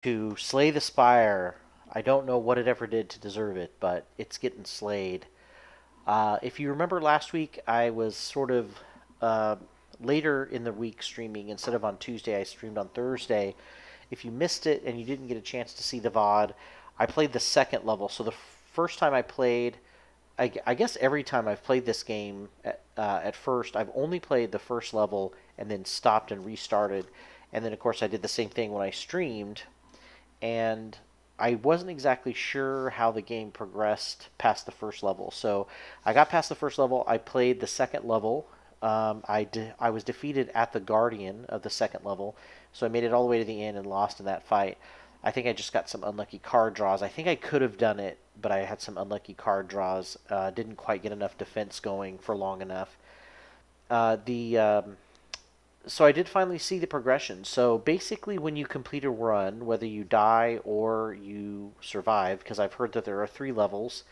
To Slay the Spire. I don't know what it ever did to deserve it, but it's getting slayed. If you remember last week, I was sort of uh, later in the week streaming. Instead of on Tuesday, I streamed on Thursday. If you missed it and you didn't get a chance to see the VOD, I played the second level. So the first time I played, I guess every time I've played this game at first, I've only played the first level and then stopped and restarted. And then, of course, I did the same thing when I streamed, and I wasn't exactly sure how the game progressed past the first level. So I got past the first level. I played the second level. I was defeated at the Guardian of the second level, so I made it all the way to the end and lost in that fight. I think I just got some unlucky card draws. I think I could have done it, but I had some unlucky card draws. Didn't quite get enough defense going for long enough. The So I did finally see the progression. So basically, when you complete a run, whether you die or you survive, because I've heard that there are three levels,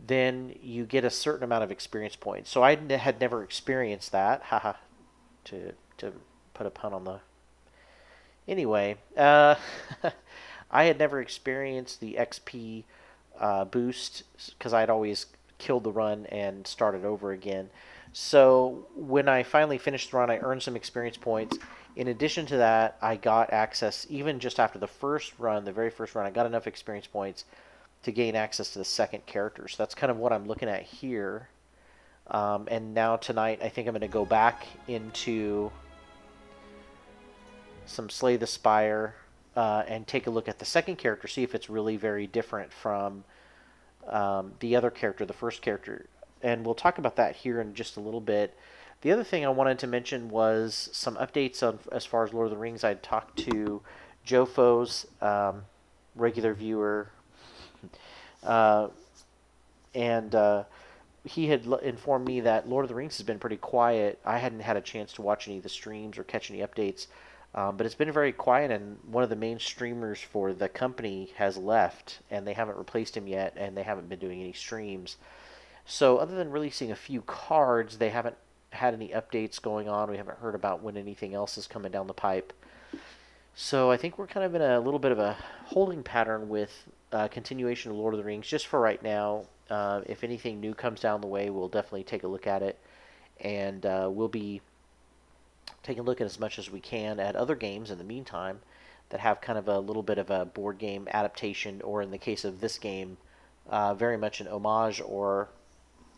then you get a certain amount of experience points. So I had never experienced that. Haha, to put a pun on the. Anyway, I had never experienced the XP boost because I'd always killed the run and started over again. So when I finally finished the run, I earned some experience points. In addition to that, I got access, even just after the first run, the very first run, I got enough experience points to gain access to the second character. So that's kind of what I'm looking at here. And now tonight, I think I'm going to go back into some Slay the Spire and take a look at the second character, see if it's really very different from the other character, the first character. And we'll talk about that here in just a little bit. The other thing I wanted to mention was some updates on as far as Lord of the Rings. I'd talked to Joe Foe's regular viewer, uh, and he had informed me that Lord of the Rings has been pretty quiet. I hadn't had a chance to watch any of the streams or catch any updates, but it's been very quiet, and one of the main streamers for the company has left, and they haven't replaced him yet, and they haven't been doing any streams. So other than releasing a few cards, they haven't had any updates going on. We haven't heard about when anything else is coming down the pipe. So I think we're kind of in a little bit of a holding pattern with continuation of Lord of the Rings just for right now. If anything new comes down the way, we'll definitely take a look at it. And we'll be taking a look at as much as we can at other games in the meantime that have kind of a little bit of a board game adaptation, or in the case of this game, very much an homage or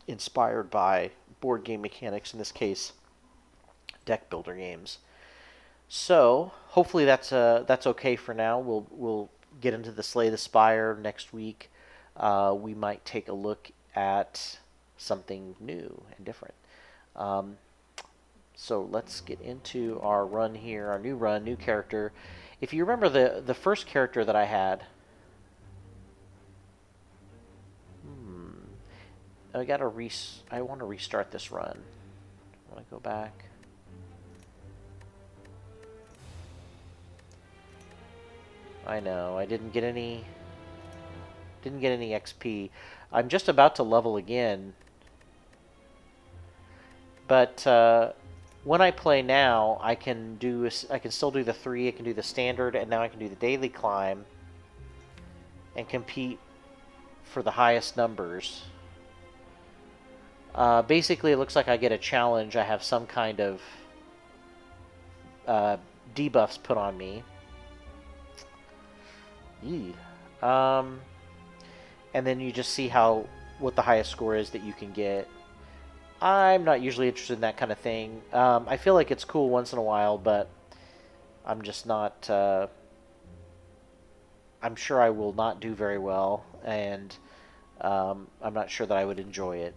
inspired by board game mechanics, in this case, deck builder games. So hopefully that's okay for now. We'll get into the Slay the Spire next week. We might take a look at something new and different. Um, so let's get into our run here, our new run, new character. If you remember the first character that I had, I want to restart this run. I want to go back. I know I didn't get any XP. I'm just about to level again, but when I play now, I can still do the three. I can do the standard, and now I can do the daily climb and compete for the highest numbers. Basically, it looks like I get a challenge. I have some kind of debuffs put on me. Yee. And then you just see what the highest score is that you can get. I'm not usually interested in that kind of thing. I feel like it's cool once in a while, but I'm just not. I'm sure I will not do very well, and I'm not sure that I would enjoy it.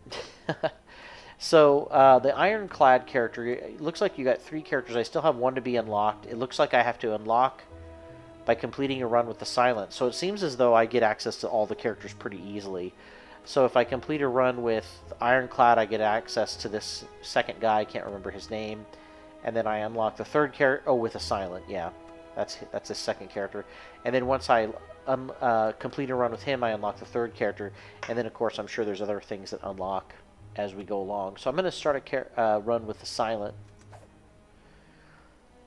So the Ironclad character, it looks like you got three characters. I still have one to be unlocked. It looks like I have to unlock by completing a run with the Silent. So it seems as though I get access to all the characters pretty easily. So if I complete a run with Ironclad, I get access to this second guy. I can't remember his name. And then I unlock the third character. Oh, with a Silent, yeah. That's his second character. And then once I complete a run with him, I unlock the third character. And then, of course, I'm sure there's other things that unlock as we go along. So I'm going to start a run with the Silent.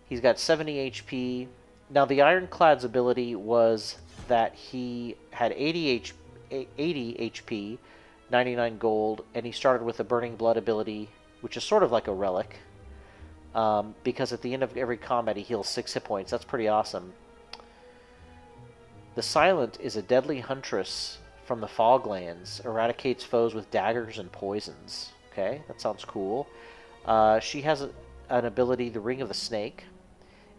He's got 70 HP. Now, the Ironclad's ability was that he had 80 HP, 99 gold, and he started with a Burning Blood ability, which is sort of like a relic. Because at the end of every combat he heals 6 hit points. That's pretty awesome. The Silent is a deadly huntress from the Foglands. Eradicates foes with daggers and poisons. Okay, that sounds cool. She has an ability, the Ring of the Snake.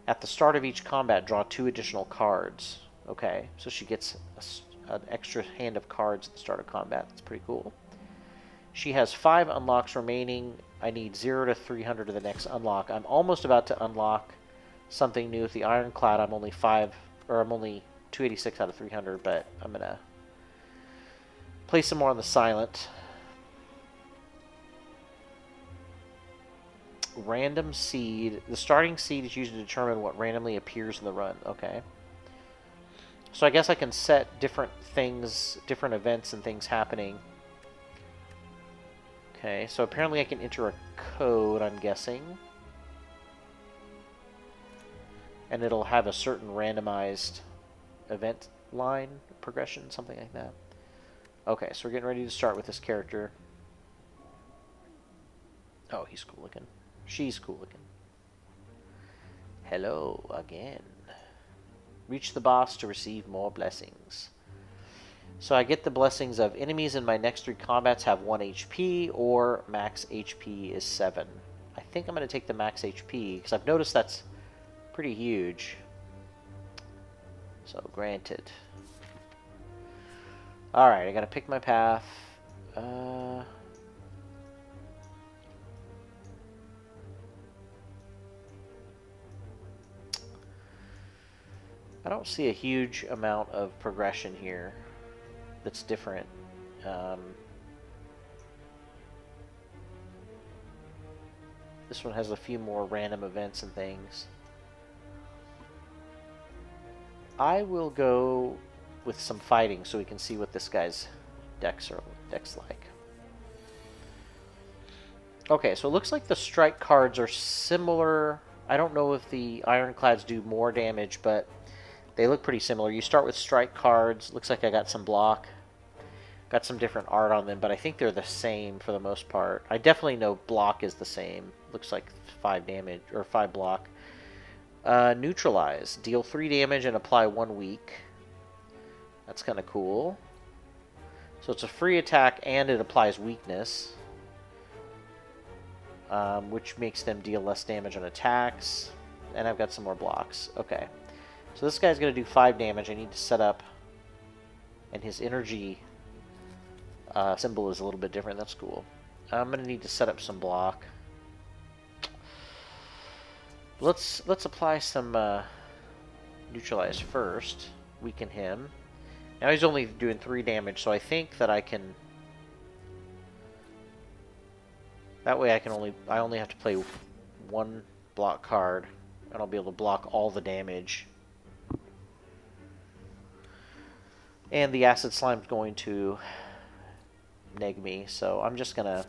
At the start of each combat, draw 2 additional cards. Okay, so she gets an extra hand of cards at the start of combat. That's pretty cool. She has 5 unlocks remaining. I need 0 to 300 to the next unlock. I'm almost about to unlock something new with the Ironclad. I'm only 286 out of 300, but I'm gonna play some more on the Silent. Random seed. The starting seed is used to determine what randomly appears in the run. Okay. So I guess I can set different things, different events and things happening. Okay, so apparently I can enter a code, I'm guessing. And it'll have a certain randomized event line, progression, something like that. Okay, so we're getting ready to start with this character. Oh, he's cool looking. She's cool looking. Hello again. Reach the boss to receive more blessings. So I get the blessings of enemies in my next 3 combats have 1 HP or max HP is 7. I think I'm going to take the max HP because I've noticed that's pretty huge. So granted. Alright, I got to pick my path. I don't see a huge amount of progression here that's different. This one has a few more random events and things. I will go with some fighting so we can see what this guy's deck's like. Okay, so it looks like the strike cards are similar. I don't know if the Ironclads do more damage, but they look pretty similar. You start with strike cards. Looks like I got some block. Got some different art on them, but I think they're the same for the most part. I definitely know block is the same. Looks like 5 damage, or 5 block. Neutralize. Deal 3 damage and apply 1 weak. That's kind of cool. So it's a free attack and it applies weakness. Which makes them deal less damage on attacks. And I've got some more blocks. Okay. So this guy's going to do 5 damage. I need to set up... And his energy symbol is a little bit different. That's cool. I'm going to need to set up some block. Let's apply some neutralize first. Weaken him. Now he's only doing 3 damage, so I think that I can... That way I only have to play 1 block card, and I'll be able to block all the damage. And the acid slime's going to neg me, so I'm just gonna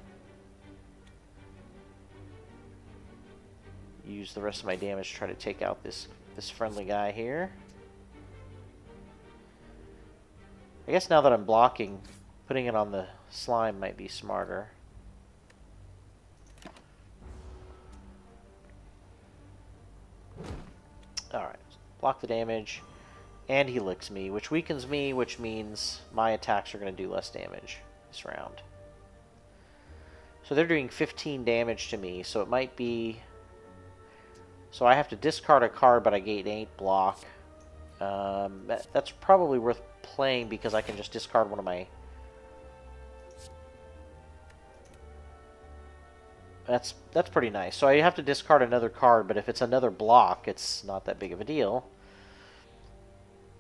use the rest of my damage to try to take out this friendly guy here. I guess now that I'm blocking, putting it on the slime might be smarter. Alright, block the damage, and he licks me, which weakens me, which means my attacks are going to do less damage this round. So they're doing 15 damage to me, so it might be... So I have to discard a card, but I gain 8 block. That's probably worth playing because I can just discard one of my... That's pretty nice. So I have to discard another card, but if it's another block, it's not that big of a deal.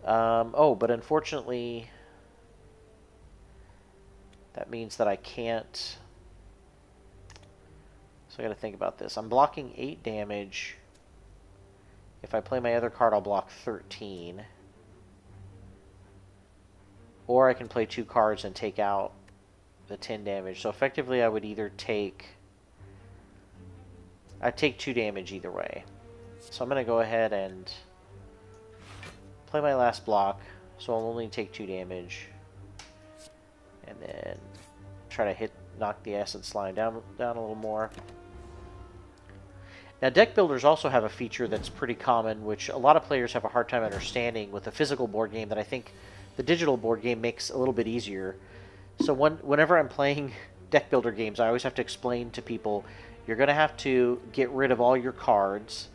Oh, but unfortunately, that means that I can't... So I gotta think about this. I'm blocking 8 damage. If I play my other card, I'll block 13. Or I can play 2 cards and take out the 10 damage. So effectively, I would either take... I'd take 2 damage either way. So I'm going to go ahead and play my last block, so I'll only take 2 damage. And then try to knock the acid slime down a little more. Now, deck builders also have a feature that's pretty common, which a lot of players have a hard time understanding with a physical board game that I think the digital board game makes a little bit easier. So whenever I'm playing deck builder games, I always have to explain to people, you're going to have to get rid of all your cards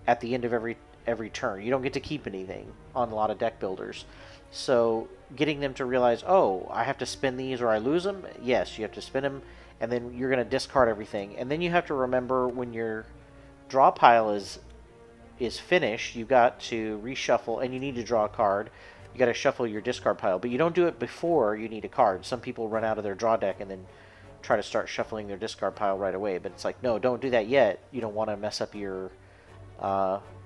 at the end of every turn. You don't get to keep anything on a lot of deck builders. So getting them to realize, oh, I have to spin these or I lose them? Yes, you have to spin them, and then you're going to discard everything. And then you have to remember when your draw pile is finished, you've got to reshuffle, and you need to draw a card. You got to shuffle your discard pile, but you don't do it before you need a card. Some people run out of their draw deck and then try to start shuffling their discard pile right away, but it's like, no, don't do that yet. You don't want to mess up your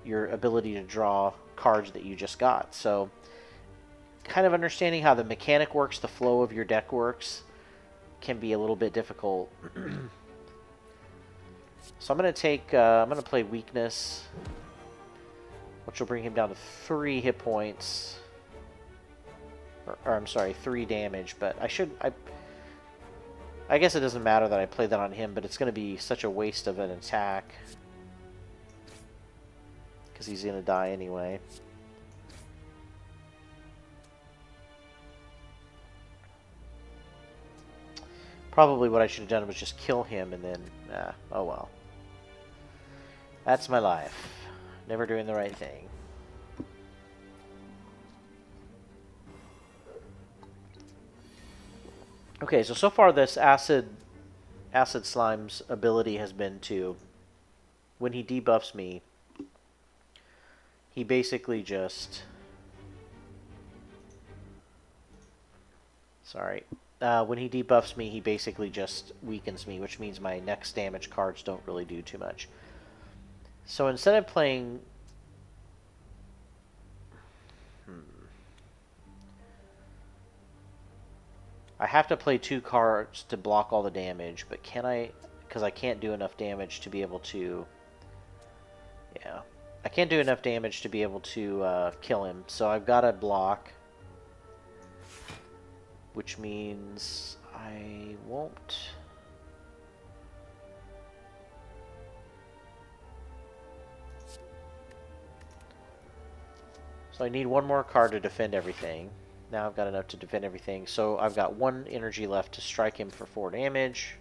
ability to draw cards that you just got. So kind of understanding how the mechanic works, the flow of your deck works, can be a little bit difficult. So I'm going to take, I'm going to play Weakness, which will bring him down to 3 hit points. Or I'm sorry, 3 damage, but I guess it doesn't matter that I play that on him, but it's going to be such a waste of an attack. Because he's going to die anyway. Probably what I should have done was just kill him and then, oh well. That's my life. Never doing the right thing. Okay, so far this acid slime's ability has been to, when he debuffs me, he basically just, when he debuffs me, he basically just weakens me, which means my next damage cards don't really do too much. So instead of playing... I have to play 2 cards to block all the damage, but can I... Because I can't do enough damage to be able to... Yeah. I can't do enough damage to be able to kill him, so I've got to block. Which means I won't... So I need 1 more card to defend everything. Now I've got enough to defend everything. So I've got 1 energy left to strike him for 4 damage.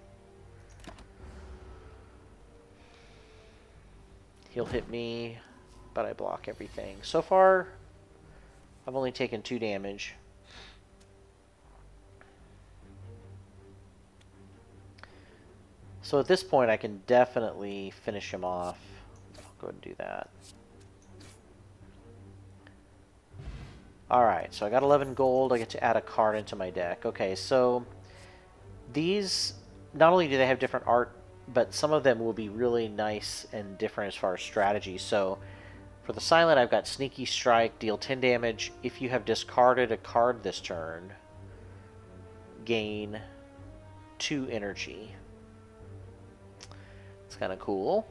He'll hit me, but I block everything. So far, I've only taken 2 damage. So at this point, I can definitely finish him off. I'll go ahead and do that. Alright, so I got 11 gold. I get to add a card into my deck. Okay, so these, not only do they have different art, but some of them will be really nice and different as far as strategy. So for the silent, I've got Sneaky Strike, deal 10 damage. If you have discarded a card this turn, gain 2 energy. It's kind of cool.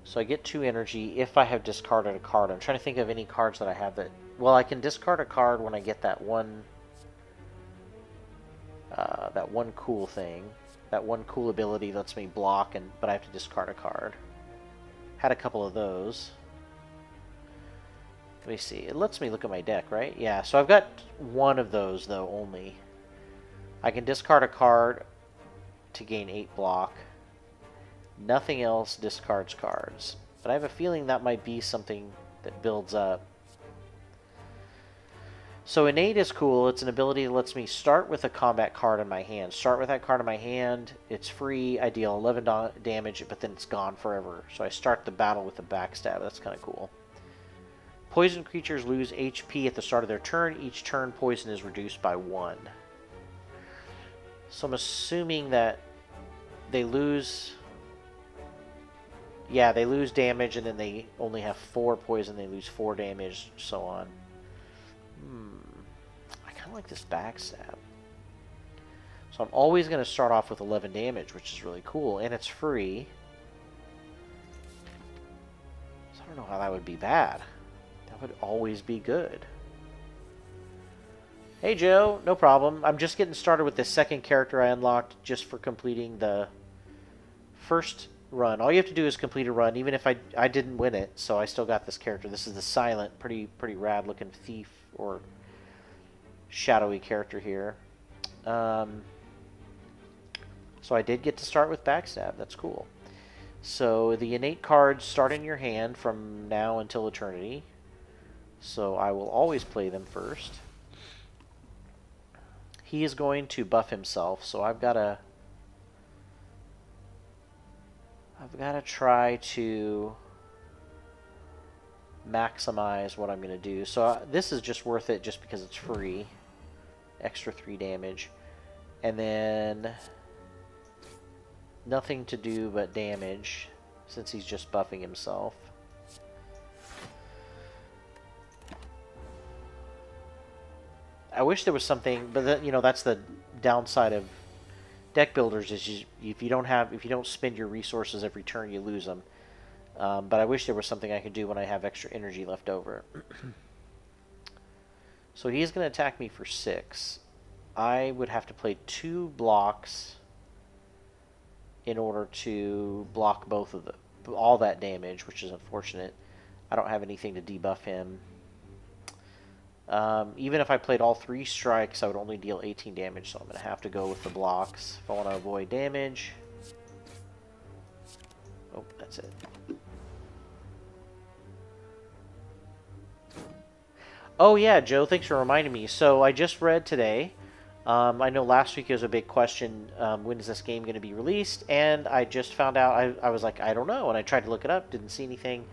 So I get 2 energy if I have discarded a card. I'm trying to think of any cards that I have that... Well, I can discard a card when I get that one cool thing. That one cool ability lets me block, but I have to discard a card. Had a couple of those. Let me see. It lets me look at my deck, right? Yeah, so I've got 1 of those, though, only. I can discard a card to gain 8 block. Nothing else discards cards. But I have a feeling that might be something that builds up. So Innate is cool. It's an ability that lets me start with a combat card in my hand. Start with that card in my hand. It's free. I deal 11 damage, but then it's gone forever. So I start the battle with a backstab. That's kind of cool. Poison creatures lose HP at the start of their turn. Each turn, poison is reduced by 1. So I'm assuming that they lose... Yeah, they lose damage, and then they only have 4 poison. They lose 4 damage, so on. I kind of like this backstab. So I'm always going to start off with 11 damage, which is really cool, and it's free. So I don't know how that would be bad. That would always be good. Hey Joe, no problem. I'm just getting started with the second character I unlocked just for completing the first run. All you have to do is complete a run, even if I didn't win it, so I still got this character. This is the silent, pretty rad looking thief or shadowy character here. So I did get to start with Backstab. That's cool. So the innate cards start in your hand from now until eternity. So I will always play them first. He is going to buff himself, so I've got to try to maximize what I'm going to do. So this is just worth it just because it's free. Extra 3 damage. And then nothing to do but damage since he's just buffing himself. I wish there was something, but you know, that's the downside of deck builders is if you don't spend your resources every turn, you lose them. But I wish there was something I could do when I have extra energy left over. So he's going to attack me for 6. I would have to play 2 blocks in order to block both of all that damage, which is unfortunate. I don't have anything to debuff him. Even if I played all 3 strikes, I would only deal 18 damage, so I'm going to have to go with the blocks if I want to avoid damage. Oh, that's it. Oh yeah, Joe, thanks for reminding me. So I just read today, I know last week it was a big question, when is this game going to be released? And I just found out, I was like, I don't know, and I tried to look it up, didn't see anything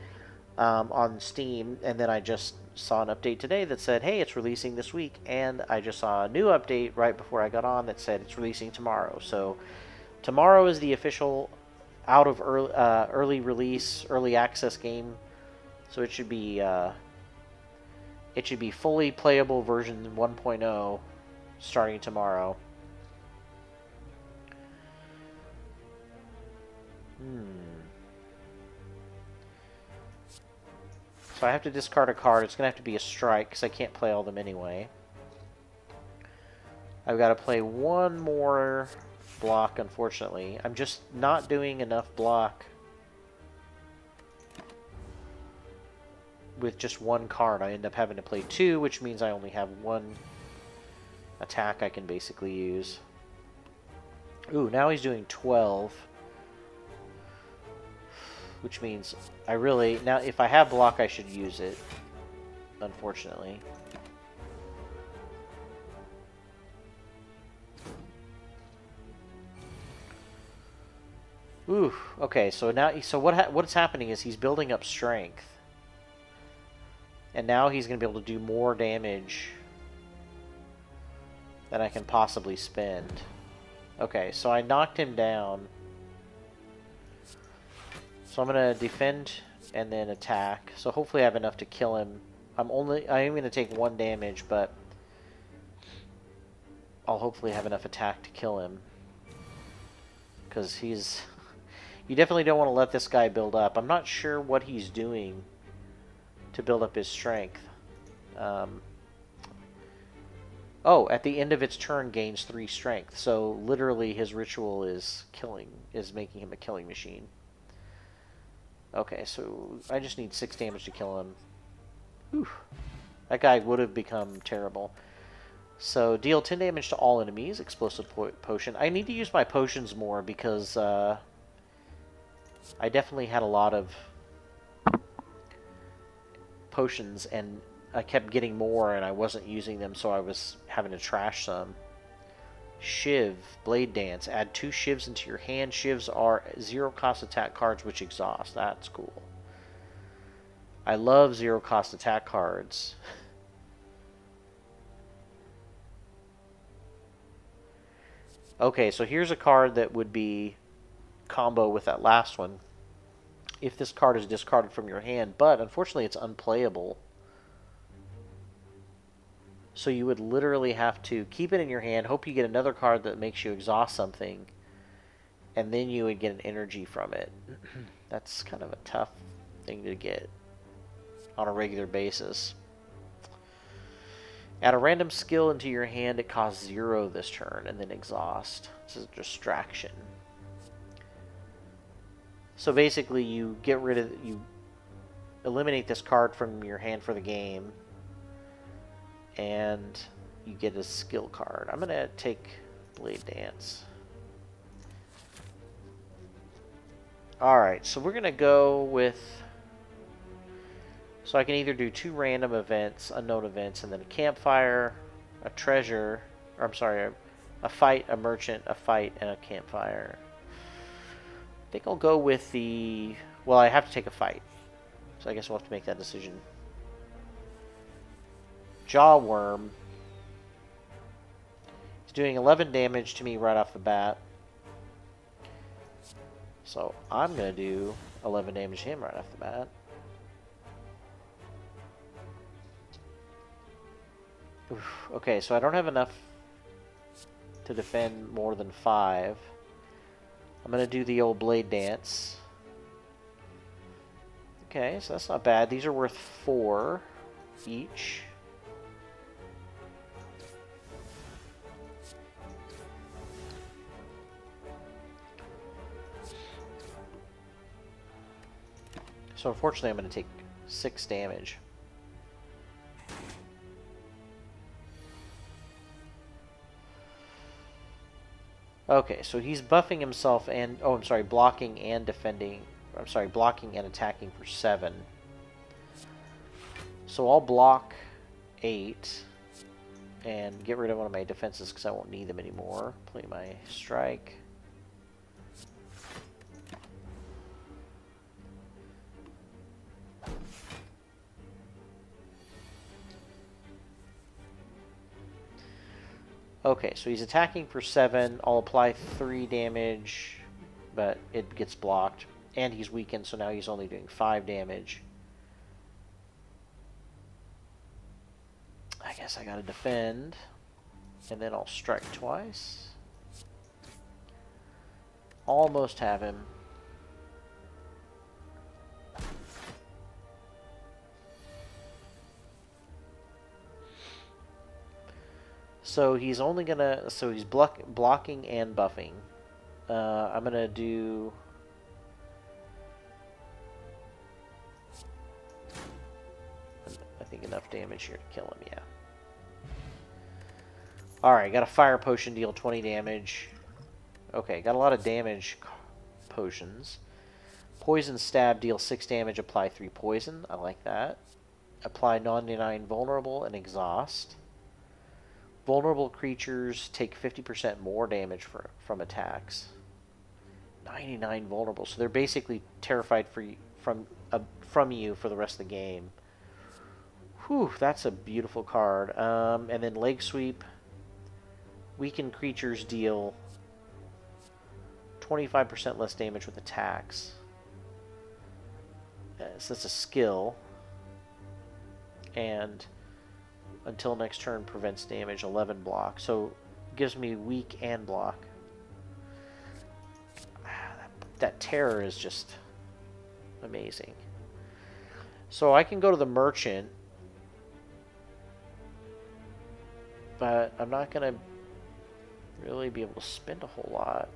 on Steam, and then I just saw an update today that said, hey, it's releasing this week, and I just saw a new update right before I got on that said it's releasing tomorrow. So tomorrow is the official out of early release, early access game, so it should be fully playable version 1.0 starting tomorrow. So I have to discard a card. It's going to have to be a strike because I can't play all of them anyway. I've got to play one more block, unfortunately. I'm just not doing enough block with just one card. I end up having to play 2, which means I only have 1 attack I can basically use. Ooh, now he's doing 12. Which means I really... Now, if I have block, I should use it. Unfortunately. Ooh, okay, so now... So what's happening is he's building up strength. And now he's going to be able to do more damage than I can possibly spend. Okay, so I knocked him down. So I'm going to defend and then attack. So hopefully I have enough to kill him. I am going to take 1 damage, but I'll hopefully have enough attack to kill him. Because he's... You definitely don't want to let this guy build up. I'm not sure what he's doing to build up his strength. Oh, at the end of its turn gains 3 strength. So literally his ritual is making him a killing machine. Okay, so I just need 6 damage to kill him. Whew. That guy would have become terrible. So deal 10 damage to all enemies. Explosive potion. I need to use my potions more because I definitely had a lot of potions and I kept getting more and I wasn't using them, so I was having to trash some. Shiv, Blade Dance. Add 2 shivs into your hand. Shivs are 0-cost attack cards which exhaust. That's cool. I love 0-cost attack cards. Okay, so here's a card that would be combo with that last one. If this card is discarded from your hand, but unfortunately it's unplayable. So you would literally have to keep it in your hand, hope you get another card that makes you exhaust something, and then you would get an energy from it. That's kind of a tough thing to get. on a regular basis. Add a random skill into your hand. It costs 0 this turn, and then exhaust. This is a distraction. So basically, you eliminate this card from your hand for the game, and you get a skill card. I'm gonna take Blade Dance. Alright, so we're gonna go with... So I can either do 2 random events, unknown events, and then a campfire, a treasure, or I'm sorry, a fight, a merchant, a fight, and a campfire. I think I'll go with the... Well, I have to take a fight, so I guess we'll have to make that decision. Jawworm. He's doing 11 damage to me right off the bat. So I'm going to do 11 damage to him right off the bat. Oof. Okay, so I don't have enough to defend more than 5. I'm going to do the old Blade Dance. Okay, so that's not bad. These are worth 4 each. So unfortunately, I'm going to take 6 damage. Okay, so he's buffing himself and... Oh, I'm sorry, blocking and defending... I'm sorry, blocking and attacking for 7. So I'll block 8 and get rid of one of my defenses because I won't need them anymore. Play my strike. Okay, so he's attacking for 7. I'll apply 3 damage, but it gets blocked. And he's weakened, so now he's only doing 5 damage. I guess I gotta defend. And then I'll strike twice. Almost have him. So he's only gonna... So he's blocking and buffing. I'm gonna do... I think enough damage here to kill him, yeah. Alright, got a fire potion, deal 20 damage. Okay, got a lot of damage potions. Poison stab, deal 6 damage, apply 3 poison. I like that. Apply 99 vulnerable and exhaust. Vulnerable creatures take 50% more damage from attacks. 99 vulnerable, so they're basically terrified from you for the rest of the game. Whew, that's a beautiful card. And then leg sweep. Weakened creatures deal 25% less damage with attacks. So that's a skill. And until next turn prevents damage, 11 block. So gives me weak and block. That terror is just amazing. So I can go to the merchant, but I'm not going to really be able to spend a whole lot.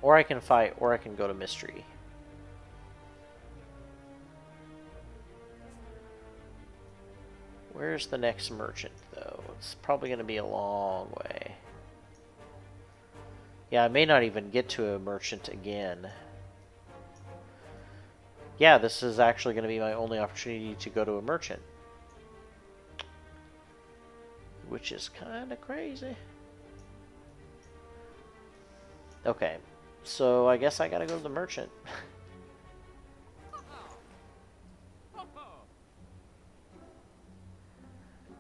Or I can fight, or I can go to mystery. Where's the next merchant, though? It's probably going to be a long way. Yeah, I may not even get to a merchant again. Yeah, this is actually going to be my only opportunity to go to a merchant. Which is kind of crazy. Okay, so I guess I gotta go to the merchant.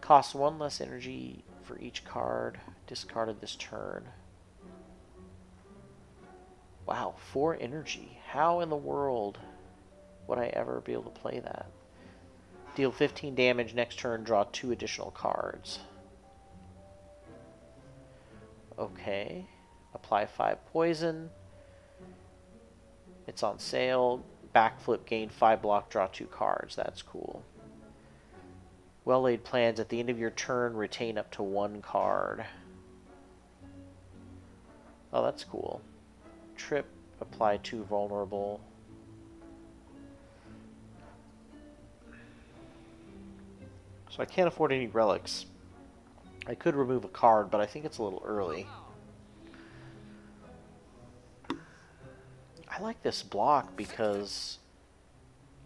Costs 1 less energy for each card discarded this turn. Wow, 4 energy. How in the world would I ever be able to play that? Deal 15 damage next turn, draw 2 additional cards. Okay. Apply 5 poison. It's on sale. Backflip, gain 5 block, draw 2 cards. That's cool. Well-laid plans. At the end of your turn, retain up to 1 card. Oh, that's cool. Trip, apply 2 vulnerable. So I can't afford any relics. I could remove a card, but I think it's a little early. I like this block because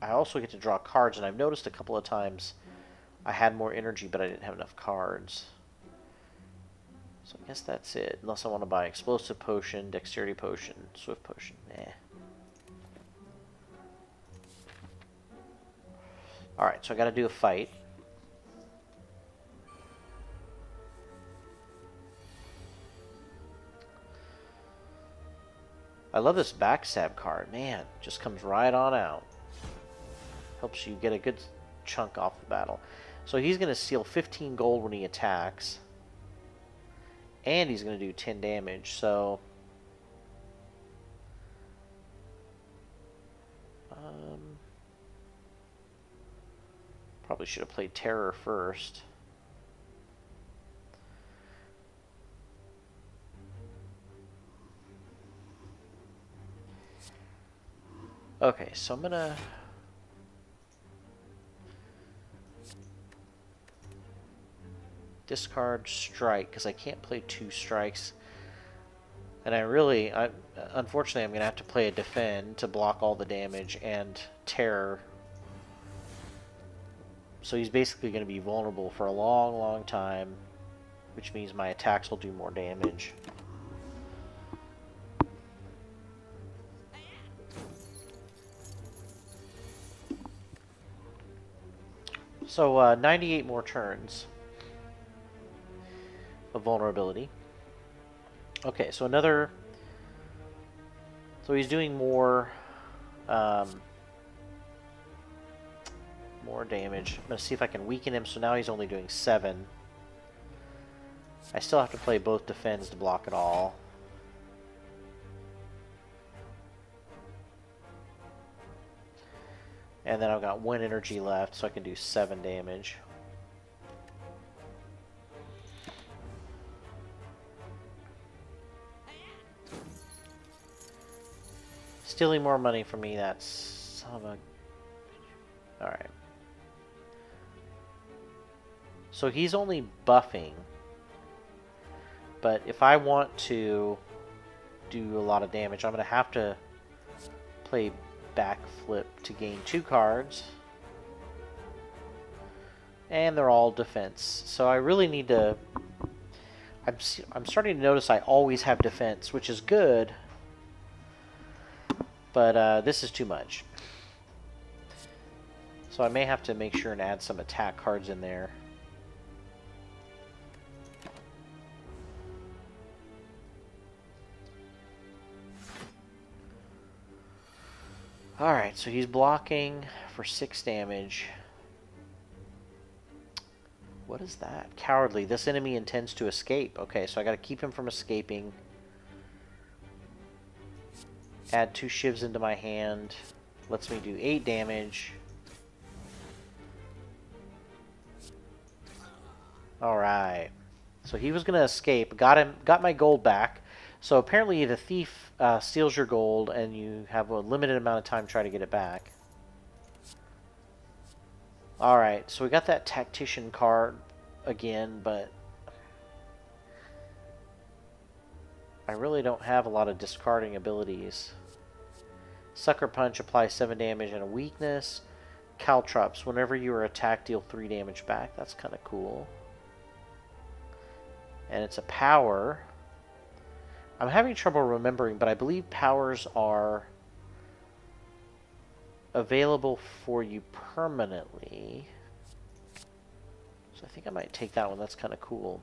I also get to draw cards, and I've noticed a couple of times I had more energy, but I didn't have enough cards. So I guess that's it. Unless I want to buy Explosive Potion, Dexterity Potion, Swift Potion. Alright, so I gotta do a fight. I love this backstab card. Man, just comes right on out. Helps you get a good chunk off the battle. So he's going to steal 15 gold when he attacks. And he's going to do 10 damage, so... probably should have played Terror first. Okay, so I'm gonna... discard Strike, because I can't play 2 strikes. And unfortunately, I'm going to have to play a Defend to block all the damage, and Terror. So he's basically going to be vulnerable for a long, long time, which means my attacks will do more damage. So 98 more turns of vulnerability. Okay, so so he's doing more damage. I'm going to see if I can weaken him, so now he's only doing 7. I still have to play both defends to block it all. And then I've got 1 energy left, so I can do 7 damage. Stealing more money from me, that's son of a... Alright. So he's only buffing. But if I want to do a lot of damage, I'm going to have to play Backflip to gain 2 cards. And they're all defense. So I really need to... I'm starting to notice I always have defense, which is good. But this is too much. So I may have to make sure and add some attack cards in there. Alright, so he's blocking for 6 damage. What is that? Cowardly. This enemy intends to escape. Okay, so I gotta keep him from escaping. Add 2 shivs into my hand. Lets me do 8 damage. Alright. So he was gonna escape. Got my gold back. So apparently the thief steals your gold and you have a limited amount of time to try to get it back. Alright, so we got that tactician card again, but I really don't have a lot of discarding abilities. Sucker Punch applies 7 damage and a weakness. Caltrops, whenever you are attacked, deal 3 damage back. That's kind of cool. And it's a power. I'm having trouble remembering, but I believe powers are available for you permanently. So I think I might take that one. That's kind of cool.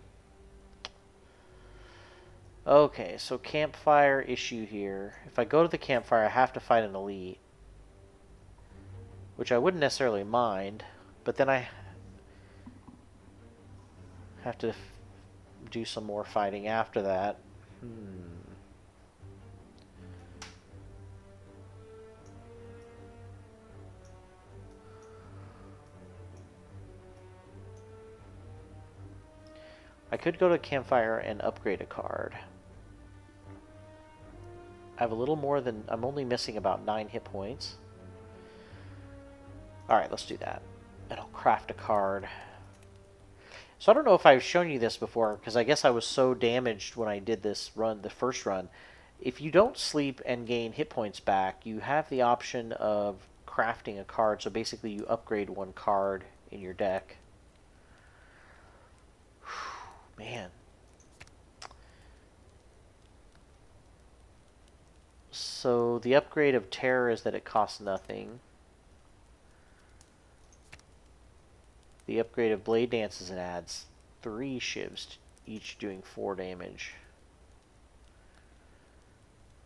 Okay, so campfire issue here. If I go to the campfire, I have to fight an elite. Which I wouldn't necessarily mind, but then I have to do some more fighting after that. could go to Campfire and upgrade a card. I have a little more than... I'm only missing about 9 hit points. Alright, let's do that. And I'll craft a card. So I don't know if I've shown you this before, because I guess I was so damaged when I did this run, the first run. If you don't sleep and gain hit points back, you have the option of crafting a card. So basically you upgrade one card in your deck. Man. So the upgrade of Terror is that it costs nothing. The upgrade of Blade Dance is it adds 3 shivs, each doing 4 damage.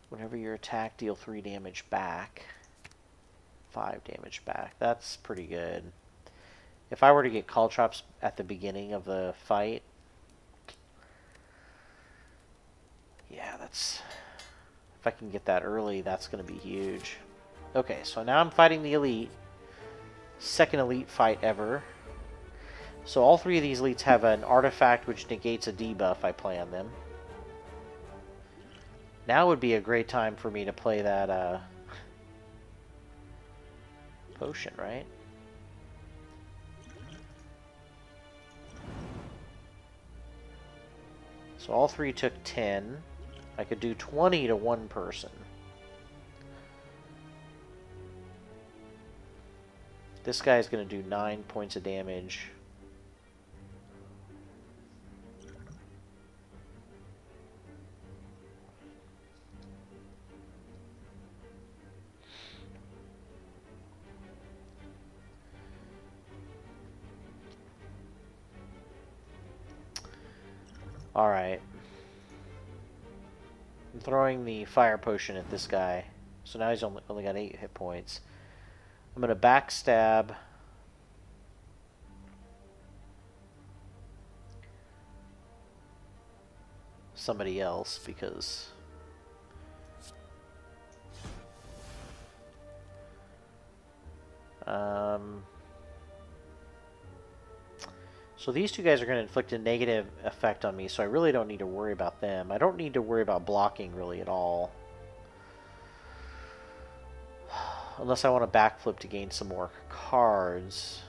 Whenever you attack, deal 3 damage back. 5 damage back. That's pretty good. If I were to get Caltrops at the beginning of the fight, yeah, that's... If I can get that early, that's going to be huge. Okay, so now I'm fighting the Elite. Second Elite fight ever. So all 3 of these Elites have an artifact which negates a debuff I play on them. Now would be a great time for me to play that potion, right? So all 3 took 10. I could do 20 to one person. This guy's going to do 9 points of damage. Alright. I'm throwing the fire potion at this guy. So now he's only got 8 hit points. I'm going to backstab somebody else because so these 2 guys are going to inflict a negative effect on me, so I really don't need to worry about them. I don't need to worry about blocking really at all. Unless I want to backflip to gain some more cards,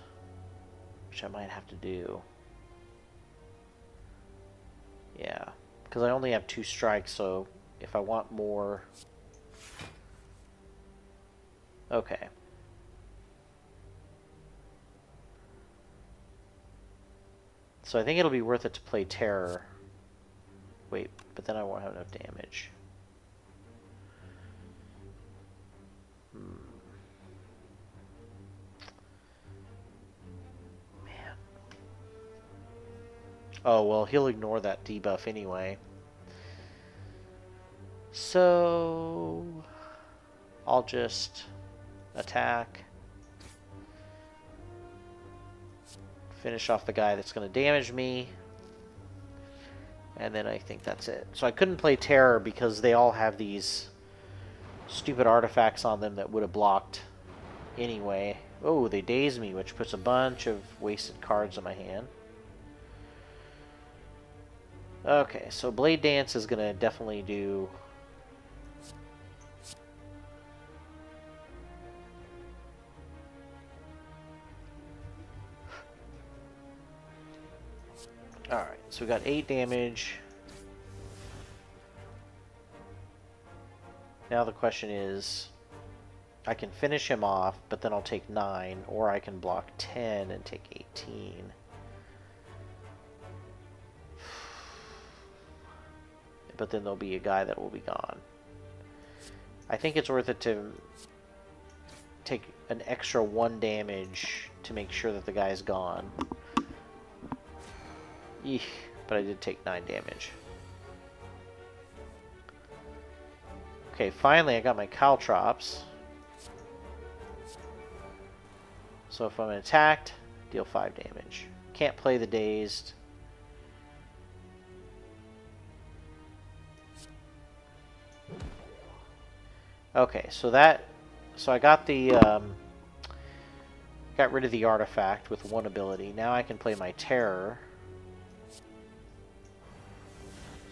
which I might have to do. Yeah, because I only have 2 strikes, so if I want more... Okay. So I think it'll be worth it to play Terror. Wait, but then I won't have enough damage. Man. Oh, well, he'll ignore that debuff anyway. So... I'll just attack. Finish off the guy that's going to damage me. And then I think that's it. So I couldn't play Terror because they all have these stupid artifacts on them that would have blocked anyway. Oh, they daze me, which puts a bunch of wasted cards in my hand. Okay, so Blade Dance is going to definitely do... Alright, so we got 8 damage. Now the question is, I can finish him off, but then I'll take 9, or I can block 10 and take 18. But then there'll be a guy that will be gone. I think it's worth it to take an extra 1 damage to make sure that the guy's gone. Eek, but I did take 9 damage. Okay, finally I got my Caltrops. So if I'm attacked, deal 5 damage. Can't play the Dazed. Okay, so I got the got rid of the artifact with 1 ability. Now I can play my Terror.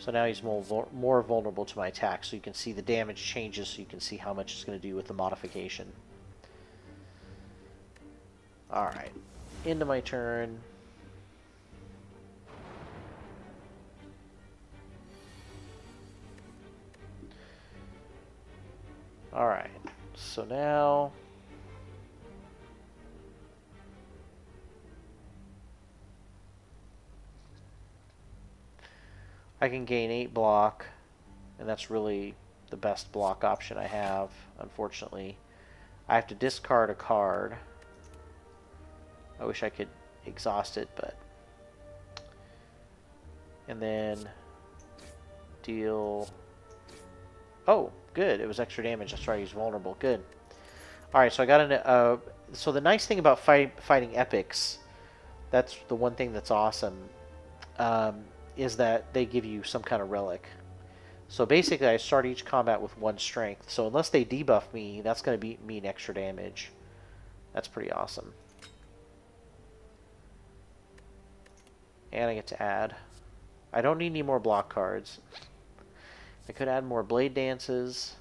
So now he's more vulnerable to my attack, so you can see the damage changes, so you can see how much it's going to do with the modification. Alright, into my turn. Alright, so now... I can gain 8 block, and that's really the best block option I have, unfortunately. I have to discard a card. I wish I could exhaust it, but... And then deal... Oh, good. It was extra damage. That's right, he's vulnerable. Good. Alright, so I got into... so the nice thing about fighting epics, that's the one thing that's awesome, is that they give you some kind of relic. So basically, I start each combat with 1 strength. So unless they debuff me, that's going to mean extra damage. That's pretty awesome. And I get to add. I don't need any more block cards. I could add more blade dances.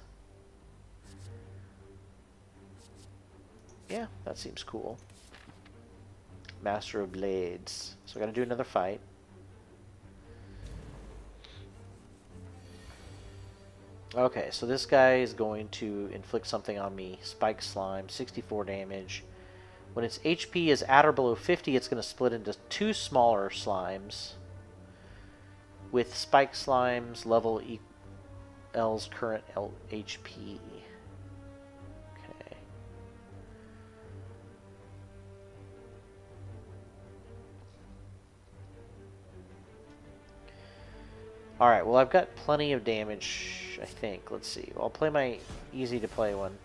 Yeah, that seems cool. Master of Blades. So I got to do another fight. Okay, so this guy is going to inflict something on me. Spike Slime, 64 damage. When its HP is at or below 50, it's going to split into 2 smaller slimes. With Spike Slime's level L's current HP. Okay. Alright, well I've got plenty of damage, I think. Let's see. I'll play my easy to play one.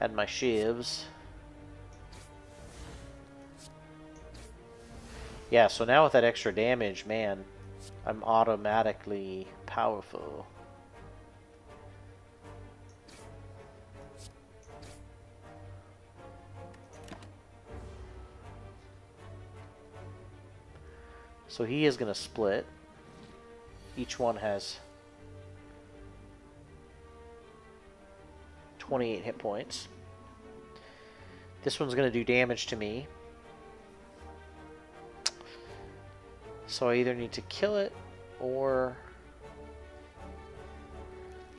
Add my shivs. Yeah, so now with that extra damage, man, I'm automatically powerful. So he is going to split. Each one has 28 hit points. This one's going to do damage to me. So I either need to kill it, or...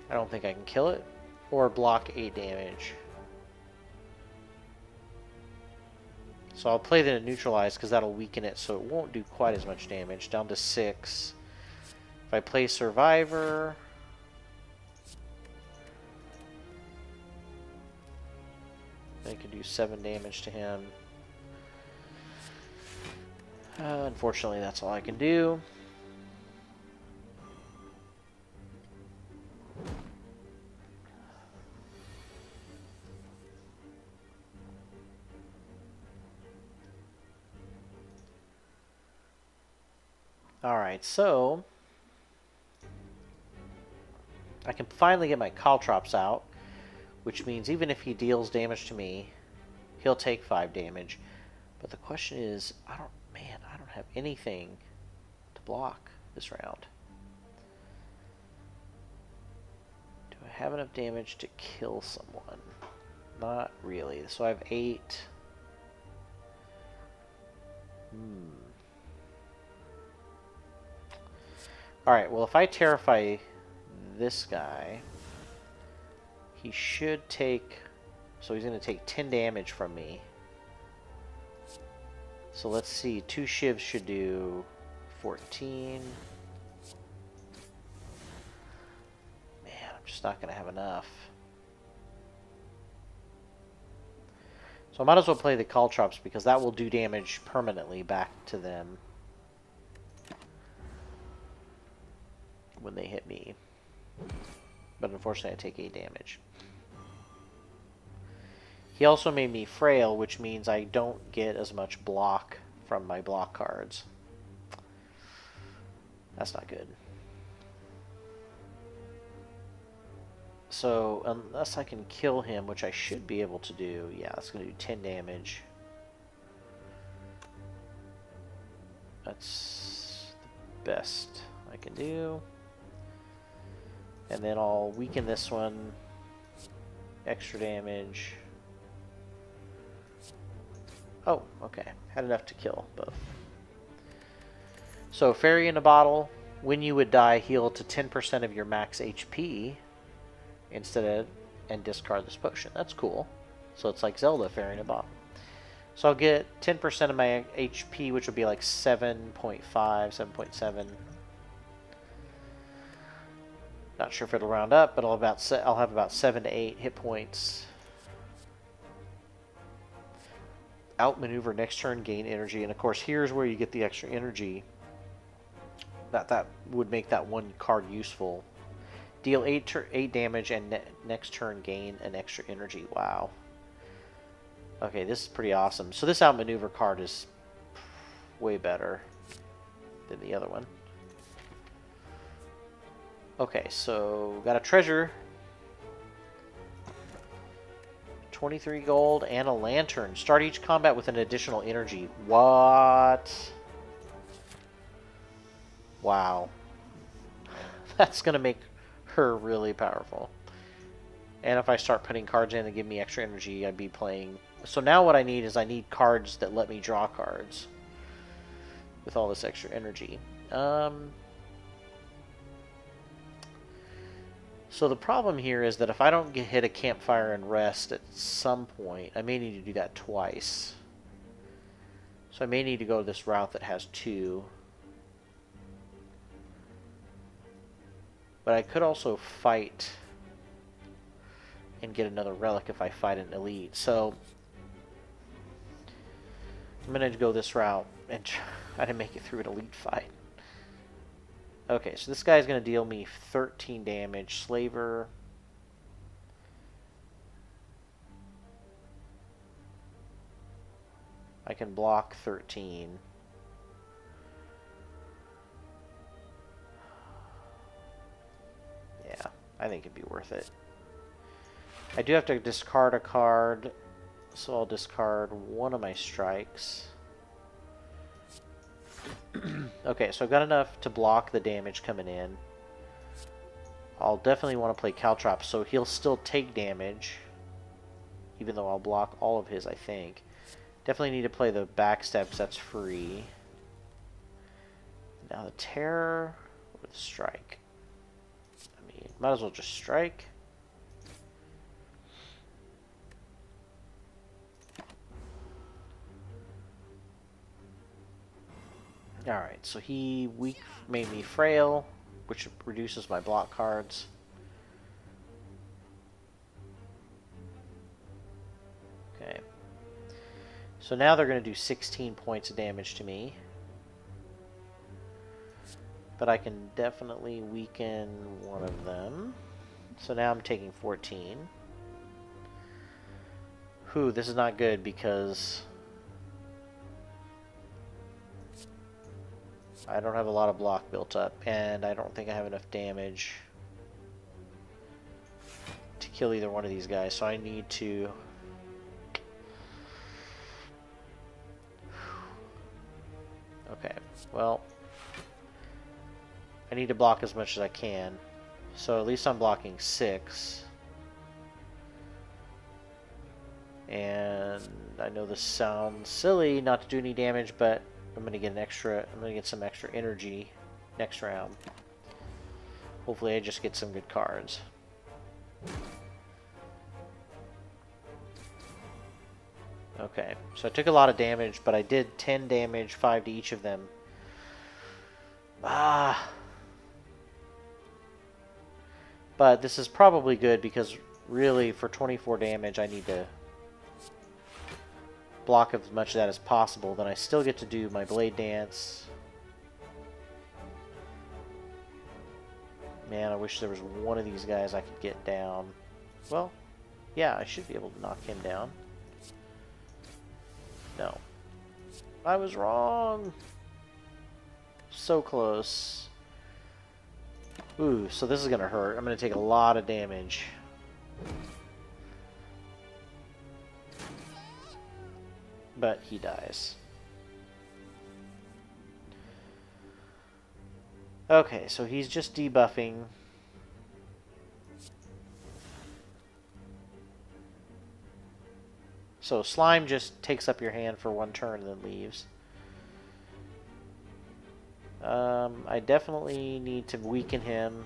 I don't think I can kill it, or block 8 damage. So I'll play the neutralize, because that'll weaken it, so it won't do quite as much damage. Down to 6. If I play Survivor... I can do 7 damage to him. Unfortunately, that's all I can do. Alright, so... I can finally get my Caltrops out, which means even if he deals damage to me, he'll take 5 damage. But the question is, I don't have anything to block this round. Do I have enough damage to kill someone? Not really. So I have 8. Alright, well if I terrify this guy, he should take... So he's going to take 10 damage from me. So let's see, 2 shivs should do 14. Man, I'm just not going to have enough. So I might as well play the Caltrops, because that will do damage permanently back to them when they hit me. But unfortunately I take 8 damage. He also made me frail, which means I don't get as much block from my block cards. That's not good. So, unless I can kill him, which I should be able to do, yeah, that's going to do 10 damage. That's the best I can do. And then I'll weaken this one. Extra damage. Oh, okay. Had enough to kill both. So, Fairy in a Bottle. When you would die, heal to 10% of your max HP instead of, and discard this potion. That's cool. So it's like Zelda Fairy in a Bottle. So I'll get 10% of my HP, which would be like 7.5, 7.7. Not sure if it'll round up, but I'll have about 7 to 8 hit points. Outmaneuver next turn, gain energy, and of course here's where you get the extra energy. That would make that one card useful. Deal 8 damage and next turn gain an extra energy. Wow. Okay, this is pretty awesome. So this outmaneuver card is way better than the other one. Okay, so got a treasure. 23 gold and a lantern. Start each combat with an additional energy. What? Wow. That's going to make her really powerful. And if I start putting cards in that give me extra energy, I'd be playing... So now what I need is I need cards that let me draw cards with all this extra energy. So the problem here is that if I don't hit a campfire and rest at some point, I may need to do that twice. So I may need to go this route that has 2. But I could also fight and get another relic if I fight an elite. So I'm going to go this route and try to make it through an elite fight. Okay, so this guy's going to deal me 13 damage. Slaver. I can block 13. Yeah, I think it'd be worth it. I do have to discard a card, so I'll discard one of my strikes. Okay, so I've got enough to block the damage coming in. I'll definitely want to play Caltrop, so he'll still take damage, even though I'll block all of his, I think. Definitely need to play the backstab because that's free. Now the terror or the strike. I mean, might as well just strike. Alright, so he made me frail, which reduces my block cards. Okay. So now they're going to do 16 points of damage to me. But I can definitely weaken one of them. So now I'm taking 14. Whew, this is not good because I don't have a lot of block built up, and I don't think I have enough damage to kill either one of these guys, so I need to... Okay, well, I need to block as much as I can, so at least I'm blocking 6. And I know this sounds silly not to do any damage, but I'm gonna get some extra energy next round. Hopefully I just get some good cards. Okay, so I took a lot of damage, but I did 10 damage, 5 to each of them. But this is probably good because really for 24 damage I need to block as much of that as possible. Then I still get to do my blade dance. Man, I wish there was one of these guys I could get down. Well, yeah, I should be able to knock him down. No. I was wrong. So close. Ooh, so this is gonna hurt. I'm gonna take a lot of damage. But he dies. Okay, so he's just debuffing. So Slime just takes up your hand for one turn and then leaves. I definitely need to weaken him.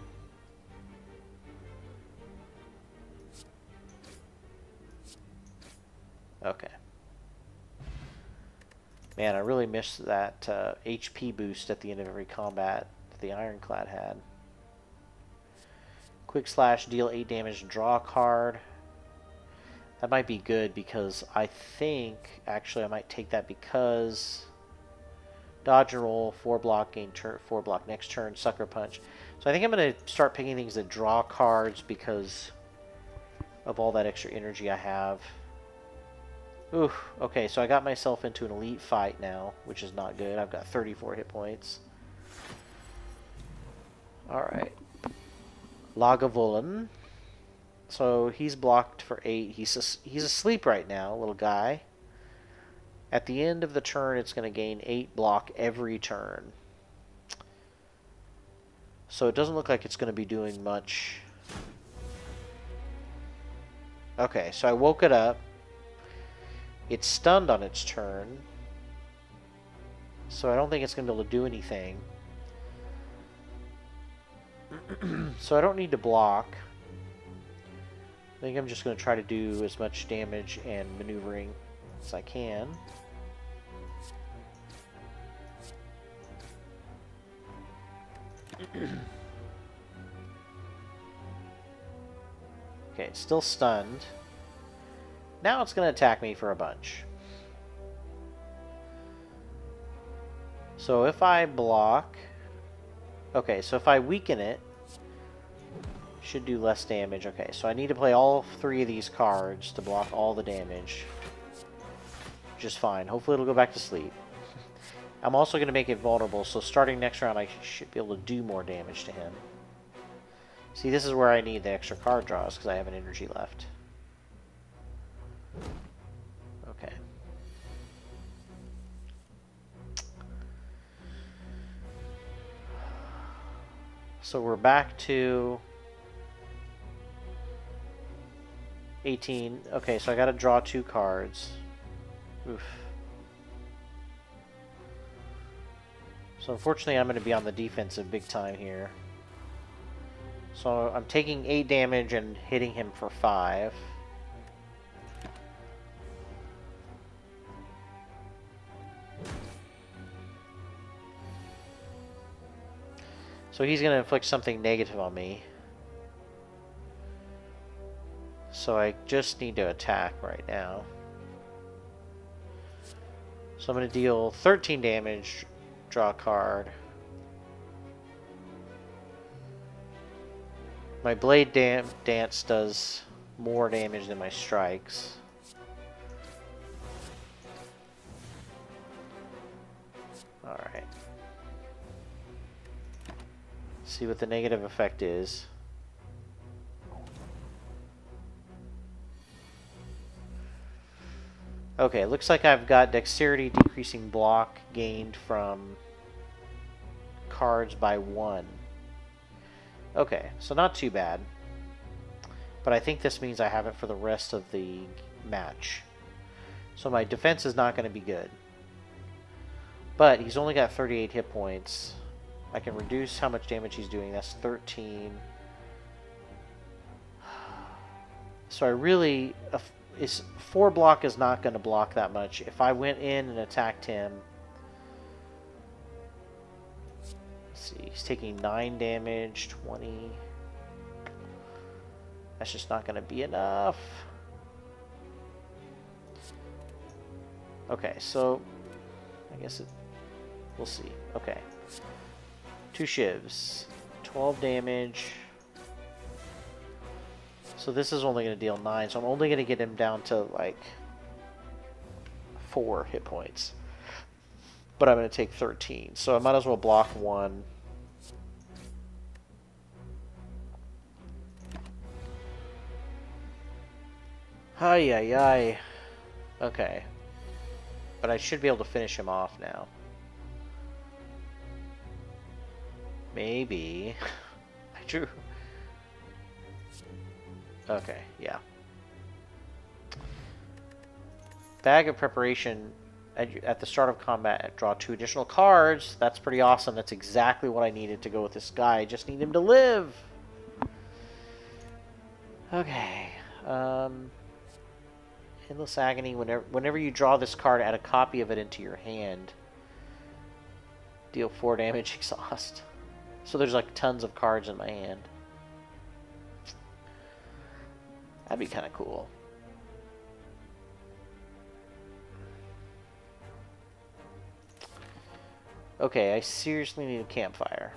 Okay. Man, I really missed that HP boost at the end of every combat that the Ironclad had. Quick Slash, deal 8 damage, draw a card. That might be good because I think, actually I might take that because dodge and roll, 4 block, gain 4 block next turn, Sucker Punch. So I think I'm going to start picking things that draw cards because of all that extra energy I have. Ooh, okay, so I got myself into an elite fight now, which is not good. I've got 34 hit points. Alright. Lagavulin. So he's blocked for 8. He's asleep right now, little guy. At the end of the turn, it's going to gain 8 block every turn. So it doesn't look like it's going to be doing much. Okay, so I woke it up. It's stunned on its turn. So I don't think it's going to be able to do anything. So I don't need to block. I think I'm just going to try to do as much damage and maneuvering as I can. Okay, it's still stunned. Now it's going to attack me for a bunch. So if I block... Okay, so if I weaken it, should do less damage. Okay, so I need to play all 3 of these cards to block all the damage. Just fine. Hopefully it'll go back to sleep. I'm also going to make it vulnerable, so starting next round I should be able to do more damage to him. See, this is where I need the extra card draws, because I have an energy left. Okay. So we're back to 18. Okay, so I gotta draw 2 cards. Oof. So unfortunately I'm going to be on the defensive big time here. So I'm taking 8 damage and hitting him for 5. So he's going to inflict something negative on me. So I just need to attack right now. So I'm going to deal 13 damage, draw a card. My Blade Dance does more damage than my strikes. Alright. See what the negative effect is. Okay, looks like I've got dexterity decreasing block gained from cards by 1. Okay, so not too bad. But I think this means I have it for the rest of the match. So my defense is not going to be good. But he's only got 38 hit points. I can reduce how much damage he's doing. That's 13. So I really... 4 block is not going to block that much. If I went in and attacked him... Let's see, he's taking 9 damage, 20... That's just not going to be enough. Okay, so... I guess it... We'll see. Okay. 2 shivs. 12 damage... So this is only going to deal 9, so I'm only going to get him down to, like, 4 hit points. But I'm going to take 13, so I might as well block 1. Ay, ay, ay. Okay. But I should be able to finish him off now. Maybe. I drew. Okay, yeah. Bag of preparation. At the start of combat, draw 2 additional cards. That's pretty awesome. That's exactly what I needed to go with this guy. I just need him to live. Okay. Endless Agony. Whenever you draw this card, add a copy of it into your hand. Deal 4 damage, exhaust. So there's like tons of cards in my hand. That'd be kind of cool. Okay, I seriously need a campfire.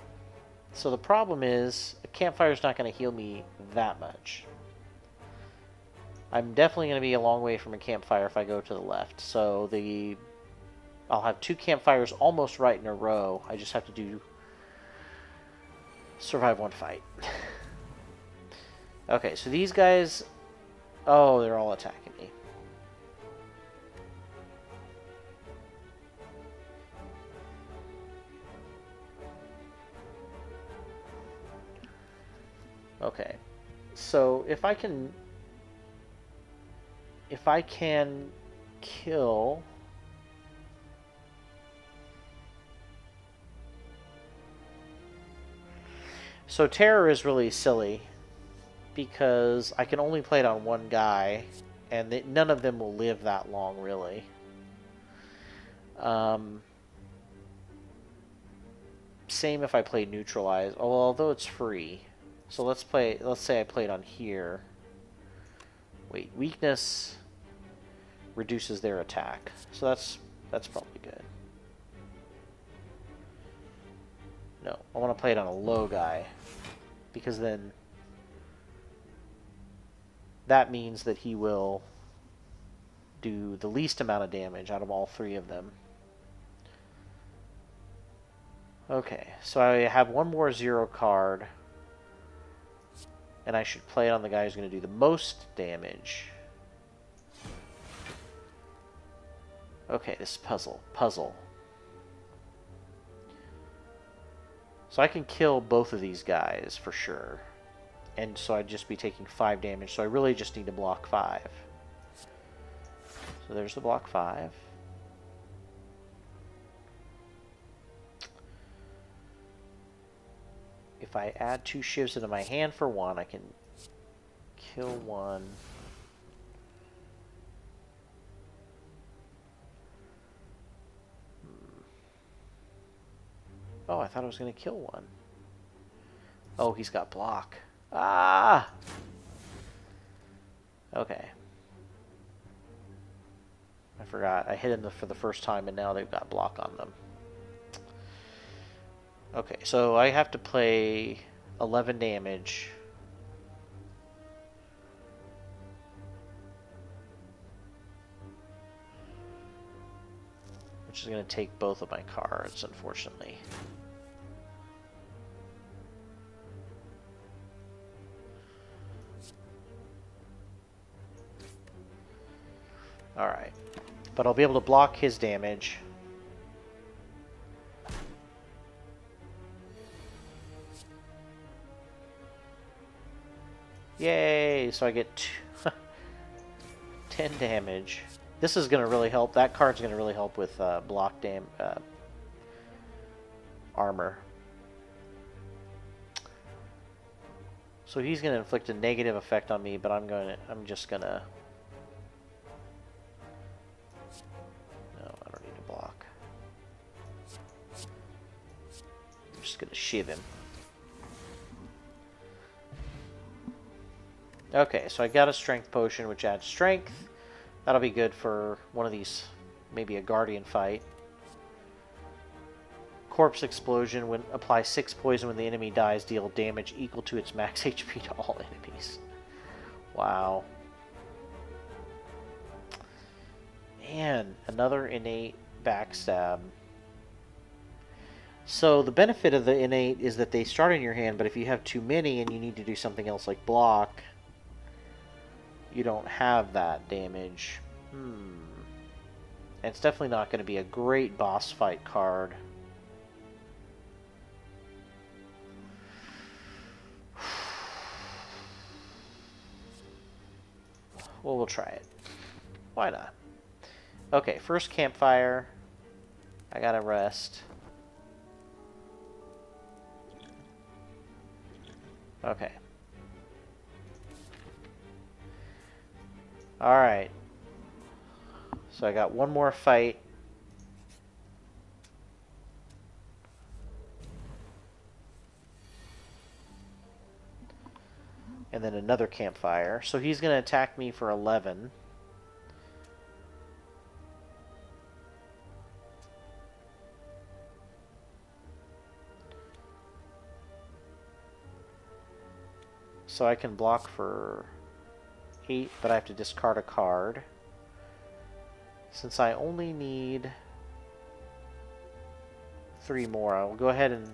So the problem is, a campfire is not going to heal me that much. I'm definitely going to be a long way from a campfire if I go to the left. So I'll have 2 campfires almost right in a row. I just have to survive 1 fight. Okay, so these guys... Oh, they're all attacking me. Okay, so if I can kill... So Terror is really silly because I can only play it on 1 guy, and none of them will live that long, really. Same if I play Neutralize, although it's free. So let's say I played on here. Wait, weakness reduces their attack. So that's probably good. No, I want to play it on a low guy, because then that means that he will do the least amount of damage out of all 3 of them. Okay, so I have 1 more 0 card, and I should play it on the guy who's going to do the most damage. Okay, this is puzzle. So I can kill both of these guys for sure. And so I'd just be taking 5 damage, so I really just need to block 5. So there's the block 5. If I add 2 shivs into my hand for 1, I can kill 1. Oh, I thought I was going to kill 1. Oh, he's got block. Ah! Okay. I forgot. I hit him for the first time, and now they've got block on them. Okay, so I have to play 11 damage. Which is going to take both of my cards, unfortunately. Alright. But I'll be able to block his damage. Yay! So I get 10 damage. This is going to really help. That card's going to really help with block armor. So he's going to inflict a negative effect on me, but I'm just going to... No, I don't need to block. I'm just going to shiv him. Okay, so I got a strength potion, which adds strength. That'll be good for one of these, maybe a guardian fight. Corpse explosion. When apply 6 poison when the enemy dies, deal damage equal to its max HP to all enemies. Wow. Man, another innate backstab. So the benefit of the innate is that they start in your hand, but if you have too many and you need to do something else like block, you don't have that damage. And it's definitely not going to be a great boss fight card. Well, we'll try it. Why not? Okay, first campfire. I gotta rest. Okay. Alright. So I got one more fight. And then another campfire. So he's going to attack me for 11. So I can block for 8, but I have to discard a card. Since I only need 3 more, I will go ahead and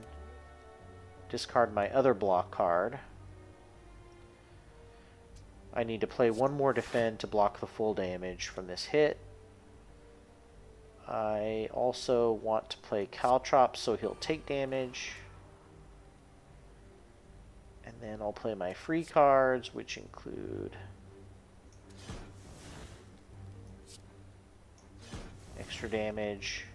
discard my other block card. I need to play one more defend to block the full damage from this hit. I also want to play Caltrops so he'll take damage. And then I'll play my free cards, which include extra damage.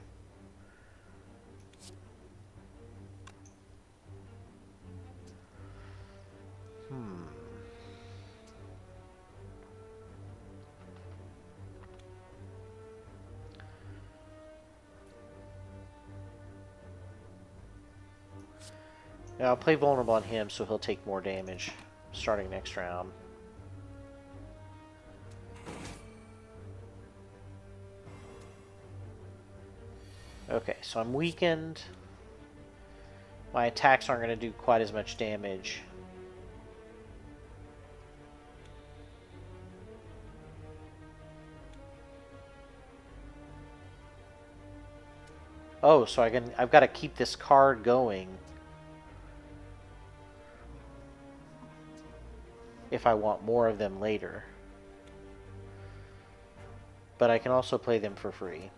Yeah, I'll play vulnerable on him so he'll take more damage starting next round. Okay, so I'm weakened. My attacks aren't going to do quite as much damage. Oh, so I've got to keep this card going if I want more of them later. But I can also play them for free.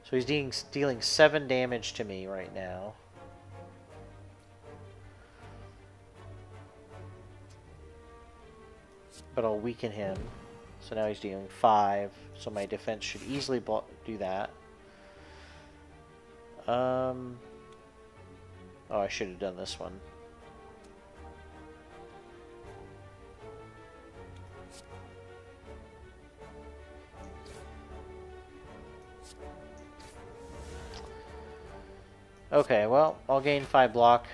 So he's dealing 7 damage to me right now. But I'll weaken him. So now he's dealing 5. So my defense should easily do that. Oh, I should have done this one. Okay, well, I'll gain 5 block.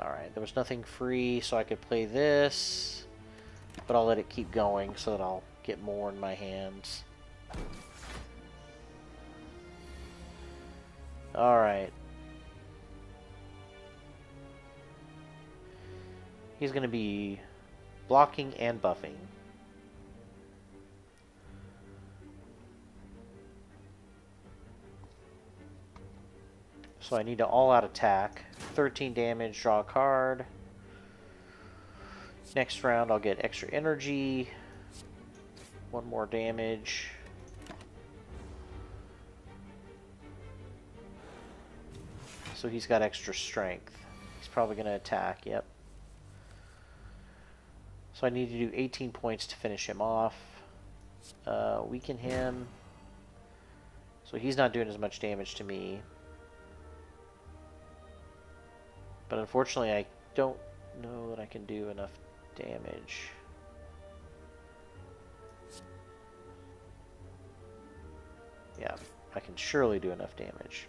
Alright, there was nothing free, so I could play this. But I'll let it keep going so that I'll get more in my hands. Alright. He's going to be blocking and buffing. So I need to all-out attack. 13 damage, draw a card. Next round I'll get extra energy. 1 more damage. So he's got extra strength. He's probably going to attack, yep. So I need to do 18 points to finish him off. Weaken him. So he's not doing as much damage to me. But unfortunately, I don't know that I can do enough damage. Yeah, I can surely do enough damage.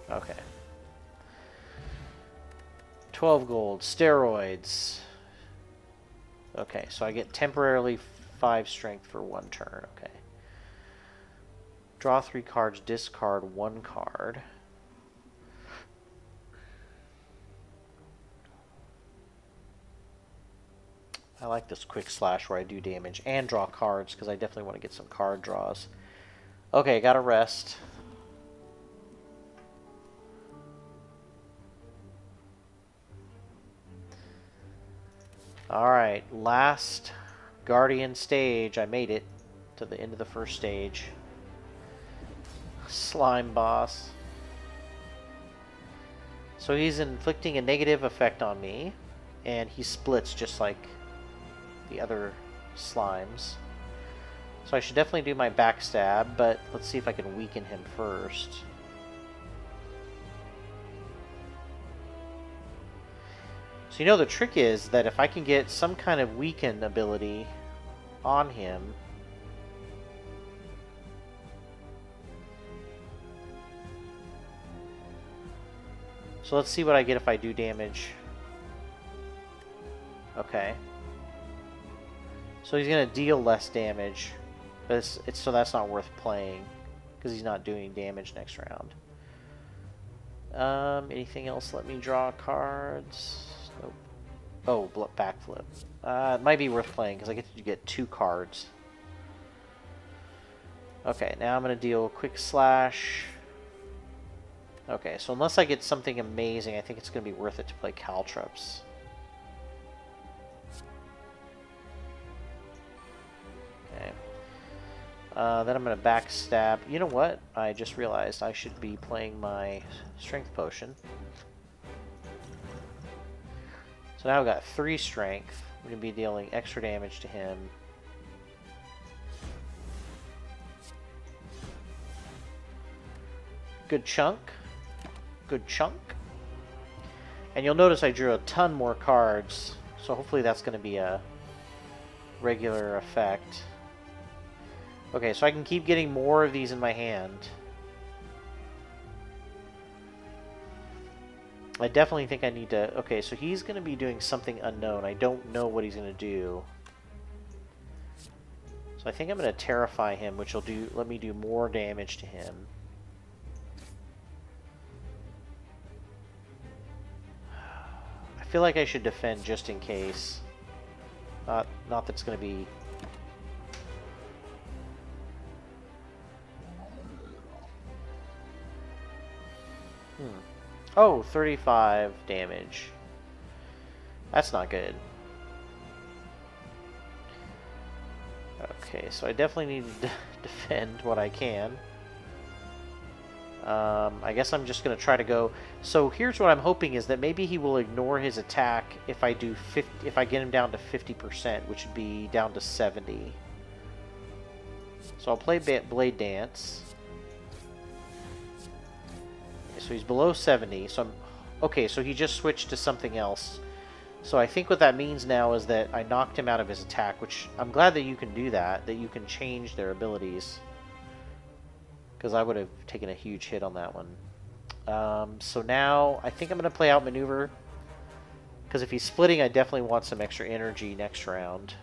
Okay. 12 gold. Steroids. Okay, so I get temporarily 5 strength for 1 turn. Okay. Draw 3 cards, discard 1 card. I like this quick slash where I do damage and draw cards because I definitely want to get some card draws. Okay, gotta rest. Alright, last Guardian stage. I made it to the end of the first stage. Slime boss. So he's inflicting a negative effect on me, and he splits just like the other slimes. So I should definitely do my backstab, but let's see if I can weaken him first. So you know the trick is that if I can get some kind of weaken ability on him, so let's see what I get if I do damage. Okay. So he's going to deal less damage, but so that's not worth playing because he's not doing damage next round. Anything else? Let me draw cards. Nope. Oh, backflip. It might be worth playing because I get to get 2 cards. Okay, now I'm going to deal quick slash. Okay, so unless I get something amazing, I think it's going to be worth it to play Caltrops. Okay. Then I'm going to backstab. You know what? I just realized I should be playing my strength potion. So now I've got 3 strength. I'm going to be dealing extra damage to him. Good chunk. Good chunk. And you'll notice I drew a ton more cards, so hopefully that's going to be a regular effect. Okay, so I can keep getting more of these in my hand. I definitely think I need to... Okay, so he's going to be doing something unknown. I don't know what he's going to do. So I think I'm going to terrify him, which will let me do more damage to him. I feel like I should defend just in case. Not that it's going to be... Oh, 35 damage. That's not good. Okay, so I definitely need to defend what I can. I guess I'm just going to try to go... So here's what I'm hoping is that maybe he will ignore his attack if I do if I get him down to 50%, which would be down to 70. So I'll play Blade Dance. So he's below 70. So okay, so he just switched to something else. So I think what that means now is that I knocked him out of his attack, which I'm glad that you can do that you can change their abilities. Because I would have taken a huge hit on that one. So now I think I'm going to play out maneuver. Because if he's splitting, I definitely want some extra energy next round.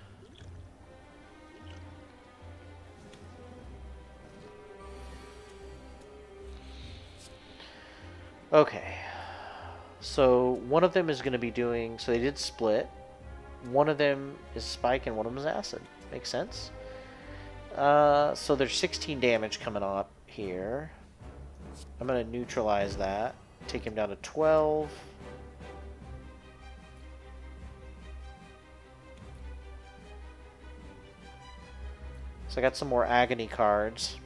Okay. So one of them is going to be doing... So they did split. One of them is spike and one of them is acid. Makes sense. So there's 16 damage coming up here. I'm going to neutralize that. Take him down to 12. So I got some more agony cards.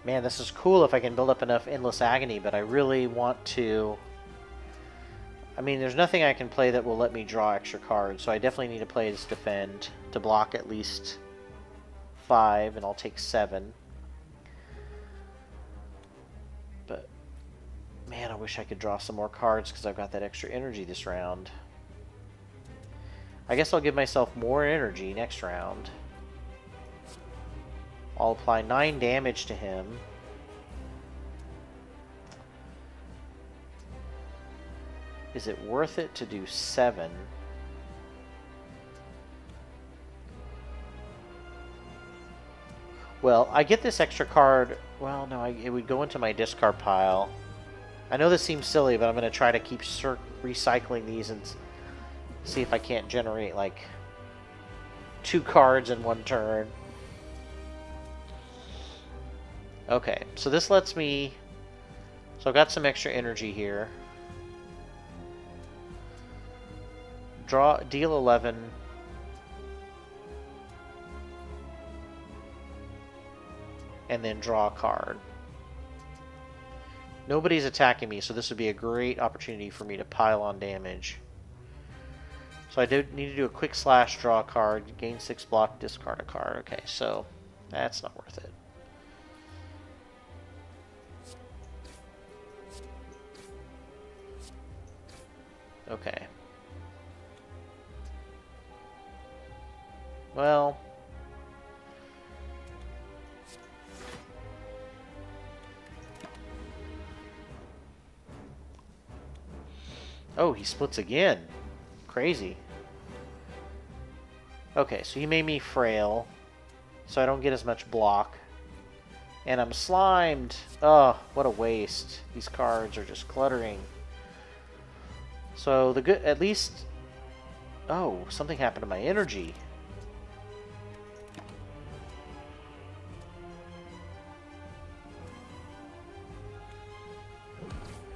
Man, this is cool if I can build up enough Endless Agony, but I really want to... I mean, there's nothing I can play that will let me draw extra cards, so I definitely need to play this Defend to block at least 5, and I'll take 7. But, man, I wish I could draw some more cards because I've got that extra energy this round. I guess I'll give myself more energy next round. I'll apply 9 damage to him. Is it worth it to do 7? Well, I get this extra card. Well, no, it would go into my discard pile. I know this seems silly, but I'm going to try to keep recycling these and see if I can't generate like 2 cards in one turn. Okay, so this lets me... So I've got some extra energy here. Deal 11. And then draw a card. Nobody's attacking me, so this would be a great opportunity for me to pile on damage. So I do need to do a quick slash, draw a card, gain 6 block, discard a card. Okay, so that's not worth it. Okay. Well... Oh, he splits again. Crazy. Okay, so he made me frail, so I don't get as much block. And I'm slimed. Oh, what a waste. These cards are just cluttering. So the good, at least... Oh, something happened to my energy.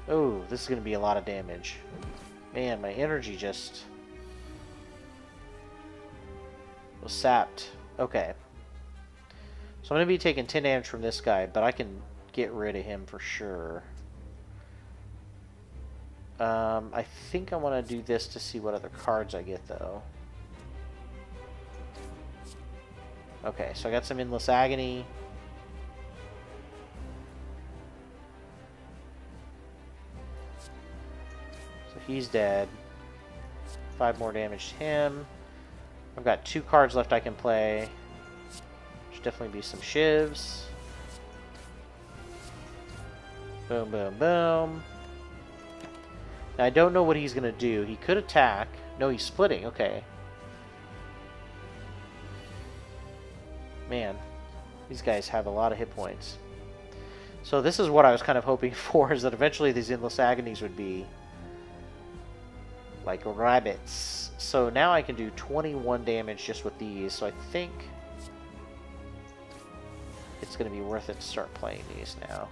Oh, this is going to be a lot of damage. Man, my energy just was sapped. Okay. So I'm going to be taking 10 damage from this guy, but I can get rid of him for sure. I think I want to do this to see what other cards I get, though. Okay, so I got some Endless Agony. He's dead. 5 more damage to him. I've got 2 cards left I can play. Should definitely be some shivs. Boom, boom, boom. Now I don't know what he's going to do. He could attack. No, he's splitting. Okay. Man, these guys have a lot of hit points. So this is what I was kind of hoping for, is that eventually these Endless Agonies would be like rabbits. So now I can do 21 damage just with these, so I think it's going to be worth it to start playing these now.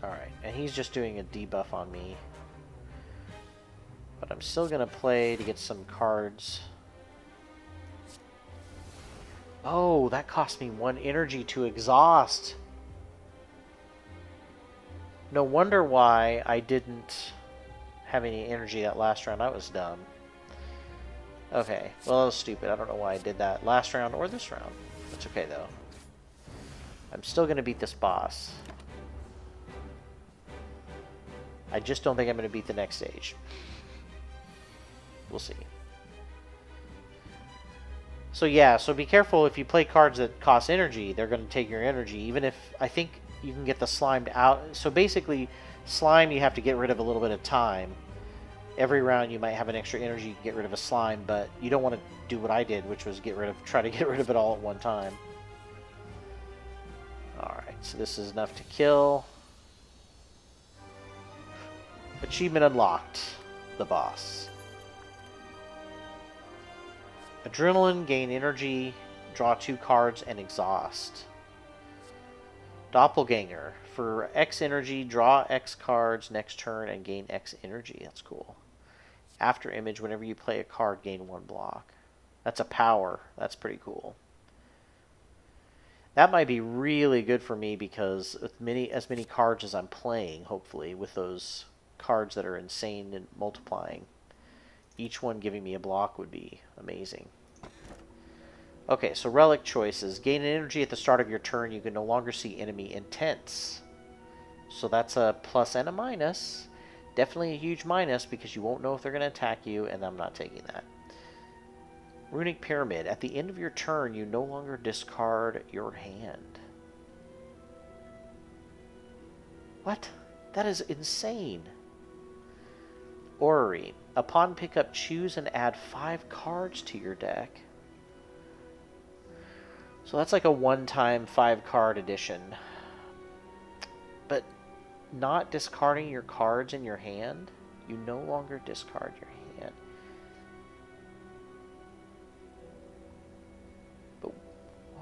Alright, and he's just doing a debuff on me. But I'm still going to play to get some cards. Oh, that cost me 1 energy to exhaust. No wonder why I didn't have any energy that last round. That was dumb. Okay, well, that was stupid. I don't know why I did that last round or this round. That's okay, though. I'm still going to beat this boss. I just don't think I'm going to beat the next stage. We'll see. So yeah, so be careful if you play cards that cost energy. They're going to take your energy, even if I think you can get the slimed out. So basically, slime you have to get rid of a little bit of time. Every round you might have an extra energy to get rid of a slime, but you don't want to do what I did, which was try to get rid of it all at one time. Alright, so this is enough to kill. Achievement unlocked. The boss. Adrenaline, gain energy, draw 2 cards, and exhaust. Doppelganger. For X energy, draw X cards next turn and gain X energy. That's cool. After image, whenever you play a card, gain 1 block. That's a power. That's pretty cool. That might be really good for me because with as many cards as I'm playing, hopefully, with those cards that are insane and multiplying, each one giving me a block would be amazing. Okay, so relic choices. Gain an energy at the start of your turn. You can no longer see enemy intents. So that's a plus and a minus. Definitely a huge minus because you won't know if they're going to attack you, and I'm not taking that. Runic Pyramid. At the end of your turn, you no longer discard your hand. What? That is insane. Orrery. Upon pickup, choose and add 5 cards to your deck. So that's like a one-time 5-card addition. But not discarding your cards in your hand, you no longer discard your hand.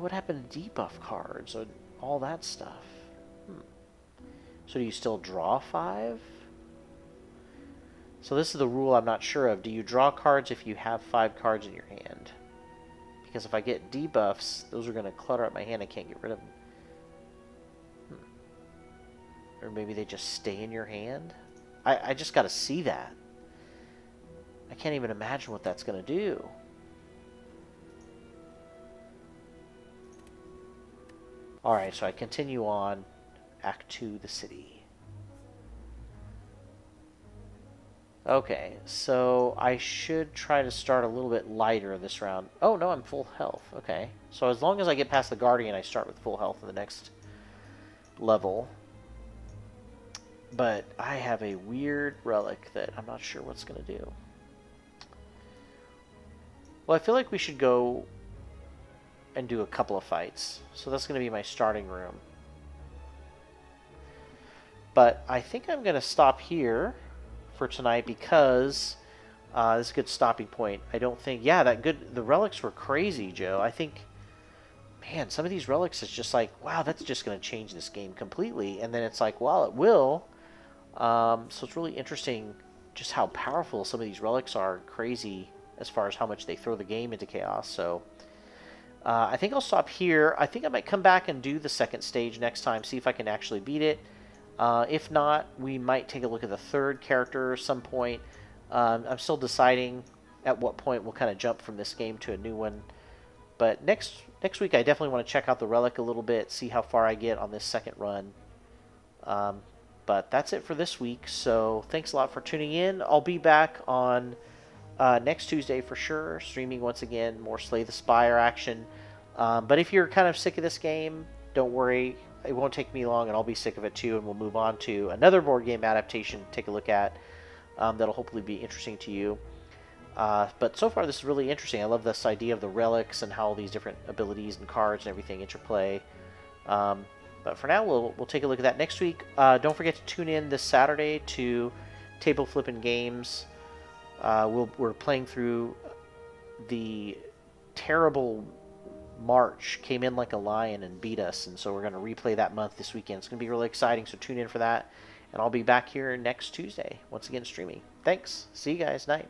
what happened to debuff cards and all that stuff? So do you still draw 5? So this is the rule I'm not sure of. Do you draw cards if you have 5 cards in your hand? Because if I get debuffs, those are going to clutter up my hand. I can't get rid of them. Or maybe they just stay in your hand? I just got to see that. I can't even imagine what that's going to do. Alright, so I continue on. Act 2, the city. Okay, so I should try to start a little bit lighter this round. Oh, no, I'm full health. Okay. So as long as I get past the Guardian, I start with full health in the next level. But I have a weird relic that I'm not sure what's going to do. Well, I feel like we should go and do a couple of fights. So that's going to be my starting room. But I think I'm going to stop here for tonight because this is a good stopping point. I don't think... Yeah, the relics were crazy, Joe. I think... Man, some of these relics is just like, wow, that's just going to change this game completely. And then it's like, well, it will. So it's really interesting just how powerful some of these relics are. Crazy as far as how much they throw the game into chaos. So I think I'll stop here. I think I might come back and do the second stage next time, see if I can actually beat it. If not, we might take a look at the third character at some point. I'm still deciding at what point we'll kind of jump from this game to a new one. But next week, I definitely want to check out the relic a little bit, see how far I get on this second run. But that's it for this week, so thanks a lot for tuning in. I'll be back on next Tuesday for sure, streaming once again, more Slay the Spire action. But if you're kind of sick of this game, don't worry. It won't take me long, and I'll be sick of it too, and we'll move on to another board game adaptation to take a look at that'll hopefully be interesting to you. But so far, this is really interesting. I love this idea of the relics and how all these different abilities and cards and everything interplay. But for now, we'll take a look at that next week. Don't forget to tune in this Saturday to Table Flippin' Games. We're playing through the terrible March. Came in like a lion and beat us, and so we're going to replay that month this weekend. It's going to be really exciting, so tune in for that. And I'll be back here next Tuesday, once again streaming. Thanks. See you guys. Night.